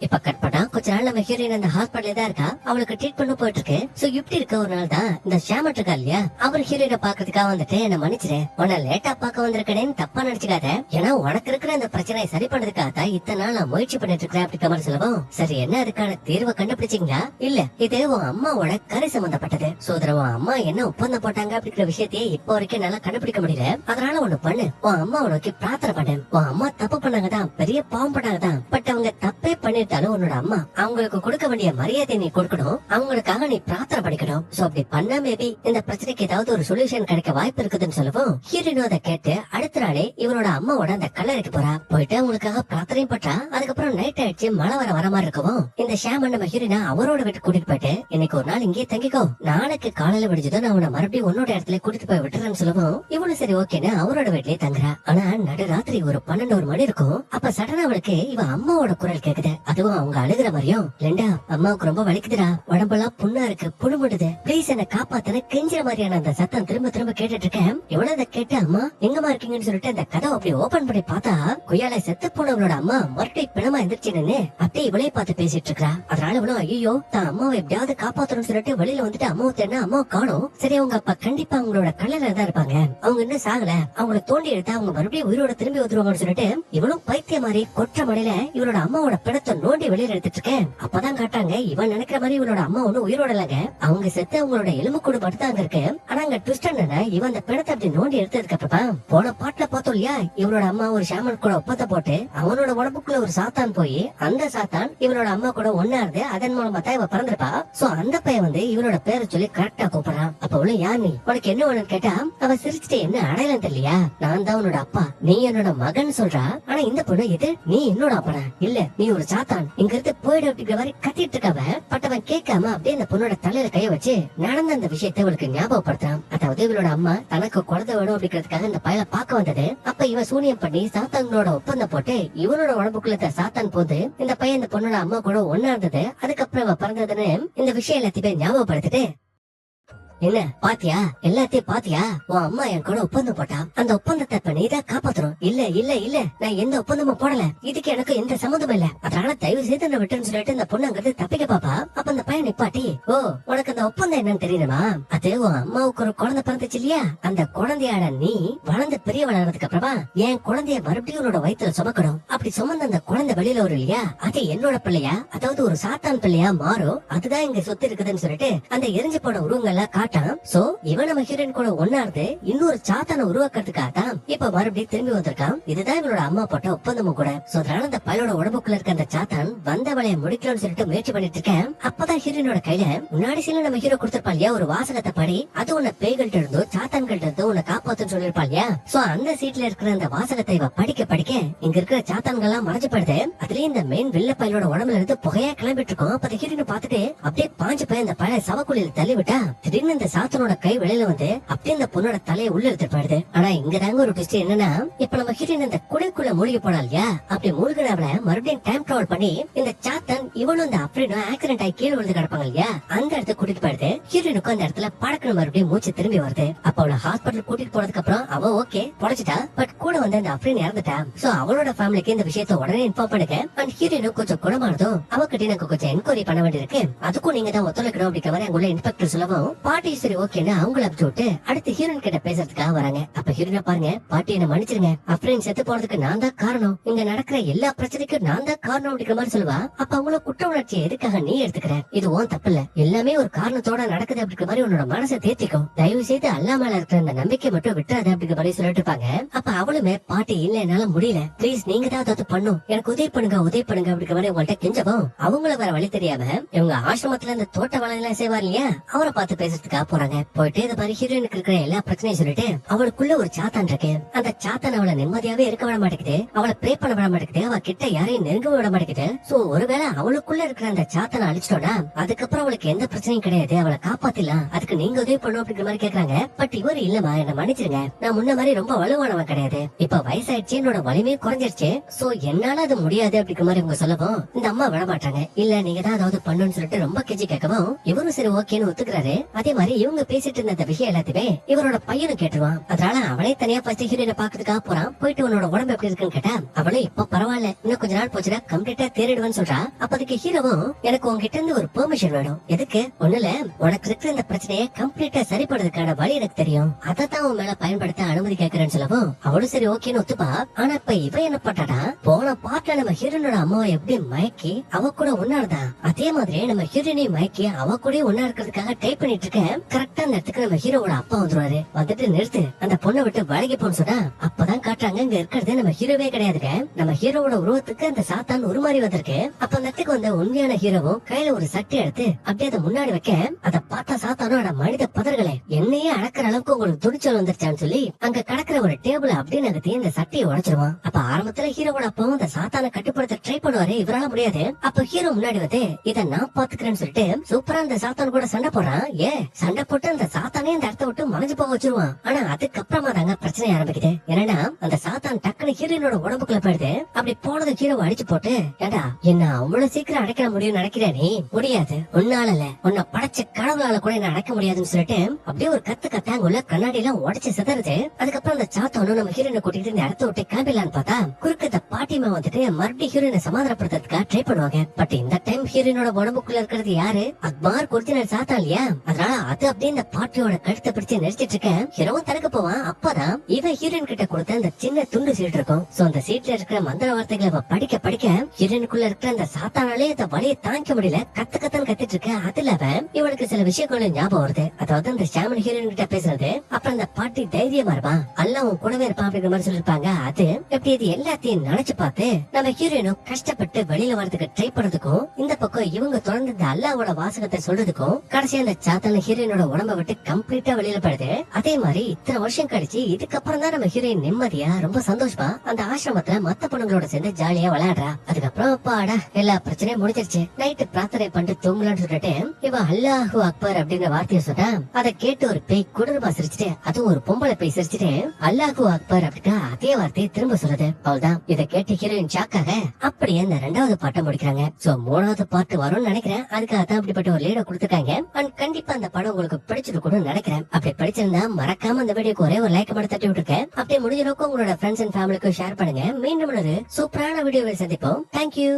இப்ப கட் பண்ணா கொஞ்ச நாள் நம்ம ஹீரோயின் அந்த ஹாஸ்பிட்டல்ல தான் இருக்கா, அவளுக்கு ட்ரீட்மெண்ட் போயிட்டு இருக்கு. சோ இப்படி இருக்க ஒரு நாள் தான் இந்த ஷாமட் இருக்கா இல்லையா, அவர் ஹீரோயினை பாக்குறதுக்காக வந்துட்டு என்ன மன்னிச்சிரு, உன்னை லேட்டா பாக்க வந்திருக்கேன்னு தப்பா நினைச்சுக்காத, ஏன்னா உனக்கு இருக்கிற அந்த பிரச்சனையை சரி பண்றதுக்காக தான் இத்தனை நாள் நான் முயற்சி பண்ணிட்டு இருக்கிறேன் அப்படிங்கிற மாதிரி சொல்லவும், சரி என்ன அதுக்கான தீர்வை கண்டுபிடிச்சிங்களா, இல்ல இது உன் அம்மாவோட கரை சம்பந்தப்பட்டது, சோதர உன் அம்மா என்ன ஒப்பந்தம் போட்டாங்க அப்படிங்கிற விஷயத்தையே இப்ப வரைக்கும் நல்லா கண்டுபிடிக்க முடியல, அதனால ஒண்ணு பண்ணு, உன் அம்மா உனக்கு பிரார்த்தனை பண்ணு, உன் அம்மா தப்பு பண்ணாங்க தான், பெரிய பாவம் பண்ணாங்க தான், பட் அவங்க தப்பே பண்ணி உன்னோட அம்மா அவங்களுக்கு கொடுக்க வேண்டிய மரியாதை நீ கொடுக்கணும், அவங்களுக்காக நீ பிரார்த்தனை பண்ணிக்கணும். சோ அப்படி பண்ணா மேபி இந்த பிரச்சனைக்கு ஏதாவது ஒரு சொல்யூஷன் கிடைக்க வாய்ப்பு இருக்குதுன்னு சொல்லவும், ஹீரோயின் அதை கேட்டு அடுத்த நாளே இவனோட அம்மாவோட அந்த கல்லறைக்கு போறா. போயிட்டு அவங்களுக்காக பிரார்த்தனையும் பண்றா. அதுக்கப்புறம் நைட் ஆயிடுச்சு, மழை வர மாதிரி இருக்கவும் இந்த ஷாமன் நம்ம ஹீரோயினா அவரோட வீட்டுக்கு கூட்டிட்டு போயிட்டு, இன்னைக்கு ஒரு நாள் இங்கே தங்கிக்கோ, நாளைக்கு காலையில விடிஞ்சதும் நான் உன்னை மறுபடியும் உன்னோட இடத்துல கூட்டிட்டு போய் விட்டுறேன்னு சொல்லவும் இவனு சரி ஓகேன்னு அவரோட வீட்லயே தங்குறா. ஆனா நடுராத்திரி ஒரு 12 மணி இருக்கும். அப்ப சடனா அவளுக்கு இவ அம்மாவோட குரல் கேக்குது. அதுவும் அவங்க அழுகிற மாதிரியும், லெண்டா அம்மாவுக்கு ரொம்ப வலிக்குதுடா, உடம்பெல்லாம் புண்ணா இருக்கு, புழுமுடுது, பிளீஸ் என்ன காப்பாத்தன கெஞ்சிற மாதிரியான அந்த சத்தம் திரும்ப திரும்ப கேட்டுட்டு இருக்கேன். எவ்வளவு அதை கேட்டு அம்மா எங்கம்மா இருக்கீங்கன்னு சொல்லிட்டு அந்த கதவை அப்படி ஓபன் பண்ணி பார்த்தா கொய்யால செத்து போனவளோட அம்மா மறுபடியும் பிணமா எந்திரிச்சு நின்னு அப்படியே இவளையே பார்த்து பேசிட்டு இருக்கா. அதனால இவளும் ஐயோ தான் அம்மாவை எப்படியாவது காப்பாத்தணும்னு சொல்லிட்டு வெளியில வந்துட்டு அம்மாவை தேடினா அம்மாவை காணோம். சரி அவங்க அப்ப கண்டிப்பா அவங்களோட கல்லறையில தான் இருப்பாங்க, அவங்க இன்னும் சாகல, அவங்களை தோண்டி எடுத்தா அவங்க மறுபடியும் உயிரோட திரும்பி வந்துருவாங்கன்னு சொல்லிட்டு இவளும் பைத்திய மாதிரி கொற்ற மலையில இவளோட அம்மாவோட பிணத்தை நோண்டி வெளியில எடுத்துட்டு இருக்கேன். அப்பதான் காட்டாங்க இவன் நினைக்கிற மாதிரி இவளோட அம்மா ஒண்ணு உயிரோட இல்லங்க, அவங்க செத்து அவங்களோட எலும்பு கூடு மட்டும் அங்க இருக்கு. ஆனா அங்க ட்விஸ்ட் என்னன்னா இவன் அந்த பிணத்தை அப்படி நோண்டி எடுத்ததுக்கு அப்புறம் போன பாட்டுல பார்த்தோம் இல்லையா, இவளோட அம்மா ஒரு ஷாமன் கூட ஒப்பந்த போட்டு அவனோட உடம்புக்குள்ள ஒரு சாத்தான் போய் அந்த சாத்தான் இவளோட அம்மா கூட ஒன்னா இருந்து அதன் மூலமா தான் இவ பிறந்திருப்பா. சோ அந்த பையன் வந்து இவளோட பேரை சொல்லி கரெக்டா கூப்பிடுறான். அப்ப அவளு யார் நீ, உனக்கு என்ன வேணும்னு கேட்டா அவ சிரிச்சுட்டு என்ன அடையாளம் தெரியலையா, நான் தான் உன்னோட அப்பா, நீ என்னோட மகன் சொல்றா. ஆனா இந்த பொண்ணு இது நீ என்னோட அப்பனா, இல்ல நீ ஒரு சாத்தான், இங்க இருந்து போயிடு அப்படிங்கிற மாதிரி கத்திட்டு இருக்காவ. பட் அவன் கேட்காம அப்படியே அந்த பொண்ணோட தலையில கைய வச்சு நடந்த அந்த விஷயத்தை அவளுக்கு ஞாபகப்படுத்தான். அதாவது இவளோட அம்மா தனக்கு குழந்தை வேணும் அப்படிங்கிறதுக்காக இந்த பையனை பார்க்க வந்தது. அப்ப இவன் சூனியம் பண்ணி சாத்தான்களோட ஒப்பந்தம் போட்டு இவனோட உடம்புக்குள்ள சாத்தான் போது இந்த பையன் இந்த பொண்ணோட அம்மா கூட ஒன்னா இருந்தது. அதுக்கப்புறம் அவ பிறந்ததுன்னு இந்த விஷயம் எல்லாத்தையுமே ஞாபகப்படுத்திட்டு, என்ன பாத்தியா, எல்லாத்தையும் பாத்தியா, உன் அம்மா என் கூட ஒப்பந்தம் போட்டா, அந்த ஒப்பந்தத்தை இப்ப நீதான் காப்பாத்தணும். இல்ல இல்ல இல்ல நான் எந்த ஒப்பந்தமும் போடல, இதுக்கு எனக்கு எந்த சம்மந்தமும் இல்ல, அதனால தயவு செய்து என்ன விட்டுன்னு சொல்லிட்டு இந்த பொண்ணு அங்கிருந்து தப்பிக்க பாப்பா. அப்ப அந்த பையன் நிப்பாட்டி, ஓ உனக்கு அந்த ஒப்பந்தம் என்னன்னு தெரியணுமா, அது உன் அம்மாவுக்கு ஒரு குழந்தை பிறந்துச்சு இல்லையா, அந்த குழந்தையாட நீ வளர்ந்து பெரிய வளர்றதுக்கு அப்புறமா என் குழந்தைய மறுபடியும் உன்னோட வயித்துல சுமக்கணும். அப்படி சுமந்த அந்த குழந்தை வெளியில வரும் இல்லையா, அது என்னோட பிள்ளையா, அதாவது ஒரு சாத்தான் பிள்ளையா மாறும், அதுதான் இங்க சொத்து இருக்குதுன்னு சொல்லிட்டு அந்த எரிஞ்சு போன உருவங்கள்லாம் காட்டான். சோ இவன் நம்ம ஹீரோயின் கூட ஒன்னார்ந்து இன்னொரு சாத்தான உருவாக்குறதுக்காக தான் இப்ப மறுபடியும் திரும்பி வந்திருக்கான். இதுதான் இவளோட அம்மா போட்ட ஒப்பந்தமும் கூட. சோ அதனால அந்த பையனோட உடம்புக்குள்ள இருக்க அந்த சாத்தான் வந்த வளைய முடிக்கலாம்னு சொல்லிட்டு முயற்சி பண்ணிட்டு இருக்கேன். அப்பதான் ஹீரோயினோட கையில முன்னாடி சீல நம்ம ஹீரோ கொடுத்திருப்பா இல்லையா ஒரு வாசகத்தை படி, அது உன்னை பேய்கள்ட்ட இருந்தோ சாத்தான்கள்ட்ட இருந்தோ உன்னை காப்பாத்துன்னு சொல்லிருப்பா இல்லையா. சோ அந்த சீட்ல இருக்கிற அந்த வாசகத்தை இவ படிக்க படிக்க இங்க இருக்கிற சாத்தான்கள் எல்லாம் மறைஞ்சு போயிடுது. அதுலயும் இந்த மெயின் வில்ல பையனோட உடம்புல இருந்து புகையா கிளம்பிட்டு இருக்கோம். அப்ப ஹீரோயின் பாத்துட்டு அப்படியே பாஞ்சு போய் அந்த பழைய சவக்குழியில தள்ளி விட்டா திடீர்னு அந்த சாத்தனோட கை வெளியில வந்து அப்படியே அந்த பொண்ணோட தலையை உள்ள எடுத்துட்டு போயிடுது. ஆனா இங்கதாங்க ஒரு ட்விஸ்ட் என்னன்னா, இப்ப நம்ம ஹீரோயின் அந்த குடைக்குள்ள மூழ்கி போனா இல்லையா, அப்படி மூழ்கினவள மறுபடியும் டைம் டிராவல் பண்ணி இந்த சாத்தன் இவனும் இந்த அப்ரினும் ஆக்சிடென்ட் ஆகி கீழே விழுந்து கிடப்பாங்க இல்லையா, அந்த இடத்துக்கு கூட்டிட்டு போயிடுது. ஹீரோயினுக்கும் அந்த இடத்துல படக்குன்னு மறுபடியும் மூச்சு திரும்பி வருது. அப்ப அவளை ஹாஸ்பிட்டல் கூட்டிட்டு போறதுக்கு அப்புறம் அவ ஓகே பொழைச்சிட்டா. பட் கூட வந்து அந்த அப்ரின் இறந்துட்டா. சோ அவளோட ஃபேமிலிக்கு இந்த விஷயத்தை உடனே இன்ஃபார்ம் பண்ணுங்க. அண்ட் ஹீரோயினும் கொஞ்சம் குணமானதும் அவகிட்ட எனக்கு கொஞ்சம் என்கொயரி பண்ண வேண்டியிருக்கு, அதுக்கும் நீங்க தான் ஒத்துழைக்கணும் அப்படிங்கிற மாதிரி அங்குள்ள இன்ஸ்பெக்டர் சொல்லவும் பாட்டி சரி ஓகேன்னு அவங்கள அனுப்பிச்சு விட்டு அடுத்து ஹீரோயின் கிட்ட பேசுறதுக்காக வராங்க. அப்ப ஹீரோயினை பாருங்க, பாட்டி என்ன மன்னிச்சிருங்க, அப்ரின் செத்து போறதுக்கு நான் தான் காரணம், இங்க நடக்கிற எல்லா பிரச்சனைக்கும் நான் தான் காரணம் அப்படிங்கிற மாதிரி சொல்லுவா. அப்ப அவங்கள குற்ற உணர்ச்சியை எதுக்காக நீ எடுத்துக்கிற, இது உன் தப்பு இல்ல, எல்லாமே ஒரு காரணத்தோட நடக்குது அப்படிங்கிற மாதிரி உன்னோட மனசை தேத்திக்கும், தயவு செய்து அல்லா மேல இருக்கிற அந்த நம்பிக்கை மட்டும் விட்டுறாது அப்படிங்கிற மாதிரி சொல்லிட்டு இருப்பாங்க. அப்ப அவளுமே பாட்டி இல்ல என்னால முடியல, பிளீஸ் நீங்க தான் ஏதாவது பண்ணும், எனக்கு உதவி பண்ணுங்க அப்படிங்கிற மாதிரி உங்கள்ட்ட கெஞ்சவும் அவங்கள வேற வழி தெரியாம இவங்க ஆசிரமத்துல இந்த தோட்ட வேலை எல்லாம் செய்வார் இல்லையா, அவரை பார்த்து பேசுறதுக்காக போறாங்க. போயிட்டு இந்த மாதிரி ஹீரோயினுக்கு இருக்கிற எல்லா பிரச்சனையும் சொல்லிட்டு அவளுக்குள்ள ஒரு சாத்தான் இருக்கு, அந்த சாத்தான் அவளை நிம்மதியாவே இருக்க விட மாட்டேங்குது, அவளை ப்ரே பண்ண விட மாட்டேங்குது, அவ கிட்ட யாரையும் நெருங்க விட மாட்டேங்குது. சோ ஒருவேளை அவளுக்குள்ள இருக்கிற அந்த சாத்தானை அழிச்சிட்டோம்னா அதுக்கப்புறம் அவளுக்கு எந்த பிரச்சனையும் கிடையாது, அவளை காப்பாத்திடலாம், அதுக்கு நீங்க உதவி பண்ணும் அப்படிங்கிற மாதிரி கேக்குறாங்க. பட் இவர் இல்லமா, என்ன மன்னிச்சிருங்க, நான் முன்ன மாதிரி ரொம்ப வலுவானவன் கிடையாது, இப்ப வயசாயிடுச்சு, என்னோட வலிமையும் குறைஞ்சிருச்சு, சோ என்னால அது முடியாது அப்படிங்கிற மாதிரி இவங்க சொல்லவும் இந்த அம்மா விட மாட்டாங்க. இல்ல நீங்க தான் ஏதாவது பண்ணுன்னு சொல்லிட்டு ரொம்ப கெஞ்சி கேட்கவும் இவரும் சரி ஓகேன்னு ஒத்துக்கிறாரு. அதே மாதிரி இவங்க பேசிட்டு இருந்த அந்த விஷயம் எல்லாத்தையுமே இவரோட பையனும் கேட்டுருவான். அதனால அவனே தனியா ஃபர்ஸ்ட் ஹீரோயினை பாக்குறதுக்காக போறான். போயிட்டு உன்னோட உடம்பு எப்படி இருக்குன்னு கேட்டா அவளும் இப்ப பரவாயில்ல, இன்னும் கொஞ்ச நாள் போச்சுன்னா கம்ப்ளீட்டா தேறிடுவேன்னு சொல்றா. அப்போதைக்கு ஹீரோவும் எனக்கு உங்ககிட்ட இருந்து ஒரு பெர்மிஷன் வேணும், எதுக்கு ஒண்ணுல உனக்கு இருக்கிற இந்த பிரச்சனையை கம்ப்ளீட்டா சரிப்படுறதுக்கான வழி எனக்கு தெரியும், அதான் உன் மேல பயன்படுத்த அனுமதி கேட்கறேன்னு சொல்லவும் அவளும் சரி ஓகேன்னு ஒத்துப்பா. ஆனா இப்ப இவ என்ன பண்றாடா, போன பாட்டுல நம்ம ஹீரோனோட அம்மாவை எப்படி மயக்கி அவ கூட ஒன்னாருதா, அதே மாதிரி நம்ம ஹீரோனையும் மயக்கி அவ கூட ஒன்னா இருக்கிறதுக்காக ட்ரை பண்ணிட்டு இருக்கேன். கரெக்டா அந்த இடத்துக்கு நம்ம ஹீரோவோட அப்பா வந்துருவாரு. வந்துட்டு நிறுத்து, அந்த பொண்ணை விட்டு வழங்கி போன்னு சொன்னா அப்பதான் காட்டுறாங்க இங்க இருக்கிறது நம்ம ஹீரோவே கிடையாதுங்க, நம்ம ஹீரோவோட உருவத்துக்கு அந்த சாத்தான் உருமாறி வந்திருக்கு. அப்ப அந்த இடத்துக்கு வந்த உண்மையான ஹீரோவும் கையில ஒரு சட்டை எடுத்து அப்படியே அதை முன்னாடி வைக்க அதை பார்த்தா சாத்தானோட மனித பதர்களே என்னையே அடக்கிற அளவுக்கு உங்களுக்கு துணிச்சல் வந்துருச்சான்னு சொல்லி அங்க கடக்கிற ஒரு டேபிள் அப்படியே நகர்த்தி இந்த சட்டையை உடைச்சிருவான். அப்ப ஆரம்பத்துல ஹீரோவோட அப்பாவும் அந்த சாத்தானை கட்டுப்படுத்த ட்ரை பண்ணுவாரு, இவரால முடியாது. அப்ப ஹீரோ முன்னாடி வந்து இத நான் பாத்துக்கிறேன்னு சொல்லிட்டு சூப்பரா அந்த சாத்தான் கூட சண்டை போடுறான். சண்டை போட்டு அந்த சாத்தானே அந்த இடத்த விட்டு மறைஞ்சு போக வச்சிருவான். ஆனா அதுக்கப்புறமா தாங்க பிரச்சனை ஆரம்பிக்குது. என்னன்னா அந்த சாத்தான் டக்குனு ஹீரோனோட உடம்புக்குள்ள போயிடுது. அப்படி போனது ஹீரோவை அடிச்சு போட்டு ஏண்டா என்ன அவ்வளவு சீக்கிரம் அடைக்க முடியும் நினைக்கிறேன், நீ முடியாது, உன்னால உன்னை படைச்ச கடவுளால கூட என்ன அடைக்க முடியாதுன்னு சொல்லிட்டு அப்படியே ஒரு கத்து கத்தாங்க உள்ள கண்ணாடி எல்லாம் உடைச்சு சிதறுது. அதுக்கப்புறம் அந்த சாத்தானும் நம்ம ஹீரோனை கூட்டிட்டு இந்த இடத்த விட்டு கிளம்பிடலான்னு பார்த்தா குறுக்க இந்த பாட்டிமா வந்துட்டு மறுபடியும் ஹீரோனை சமாதானப்படுத்துறதுக்காக ட்ரை பண்ணுவாங்க. பட் இந்த டைம் ஹீரோனோட உடம்புக்குள்ள இருக்கிறது யாரு, அக்பார் ஒரிஜினல் சாத்தா இல்லையா, அதனால அது அப்படியே இந்த பாட்டியோட கழுத்தை பிடிச்சு நெரிச்சிட்டு இருக்க. ஹீரோவும் தடுக்க போவான். அப்பதான் இவன் ஹீரோயின் கிட்ட கொடுத்த அந்த சின்ன துண்டு சீட் இருக்கும். சோ அந்த சீட்ல இருக்கிற மந்திர வார்த்தைகளை படிக்க படிக்க ஹீரோனுக்குள்ள இருக்கிற அந்த சாத்தானாலே அந்த வலியை தாங்க முடியல, கத்து கத்தன்னு கத்திட்டு இருக்க. அதுல அவன் இவனுக்கு சில விஷயங்களும் ஞாபகம் வருது. அதாவது அந்த ஷாமன் ஹீரோயின் கிட்ட பேசுறது, அப்புறம் அந்த பாட்டி தைரியமா இருப்பான், அல்ல உன் கூடவே இருப்பான் அப்படிங்கிற மாதிரி சொல்லிருப்பாங்க. அது எப்படி இது எல்லாத்தையும் நினைச்சு பார்த்து நம்ம ஹீரோயினும் கஷ்டப்பட்டு வெளியில வரதுக்கு ட்ரை பண்றதுக்கும் இந்த பக்கம் இவங்க தொடர்ந்து இந்த அல்லாவோட வாசகத்தை சொல்றதுக்கும் கடைசியா அந்த சாத்தான ஹீரோயினோட உடம்ப விட்டு கம்ப்ளீட்டா வெளியில போயிடுது. அதே மாதிரி இத்தனை வருஷம் கழிச்சு இதுக்கப்புறம் தான் நம்ம ஹீரோயின் நிம்மதியா ரொம்ப சந்தோஷமா அந்த ஆசிரமத்துல மத்த பொண்ணுங்களோட சேர்ந்து ஜாலியா விளையாடுறா. அதுக்கப்புறம் அப்பாடா எல்லா பிரச்சனையும் முடிஞ்சிருச்சு, நைட்டு பிரார்த்தனை பண்ணிட்டு தூங்கலான்னு சொல்லிட்டு இவ அல்லாஹு அக்பர் அப்படிங்கிற வார்த்தையை சொன்னா அதை கேட்டு ஒரு பேய் குடர்பா சிரிச்சுட்டு, அதுவும் ஒரு பொம்பளை பேய் சிரிச்சுட்டு அல்லாஹு அக்பர் அப்படின்னா அதே வார்த்தையை திரும்ப சொல்லுது. அவள்தான் இதை கேட்டு ஹீரோயின் ஷாக்காக அப்படியே அந்த ரெண்டாவது பாட்டை முடிக்கிறாங்க. சோ மூணாவது பாட்டு வரும்னு நினைக்கிறேன், அதுக்காக தான் அப்படிப்பட்ட ஒரு லீட கொடுத்துருக்காங்க. அண்ட் கண்டிப்பா அந்த படம் உங்களுக்கு பிடிச்சிருக்கும்னு நினைக்கிறேன். அப்படி பிடிச்சிருந்தா மறக்காம அந்த வீடியோக்கு ஒரே ஒரு லைக் மட்டும் தட்டி விட்டுருக்கேன். அப்படியே முடிஞ்ச அளவுக்கு உங்களோட ஃப்ரெண்ட்ஸ் அண்ட் ஃபேமிலிக்கு ஷேர் பண்ணுங்க. மீண்டும் ஒரு சூப்பரான வீடியோவை சந்திப்போம். தேங்க்யூ.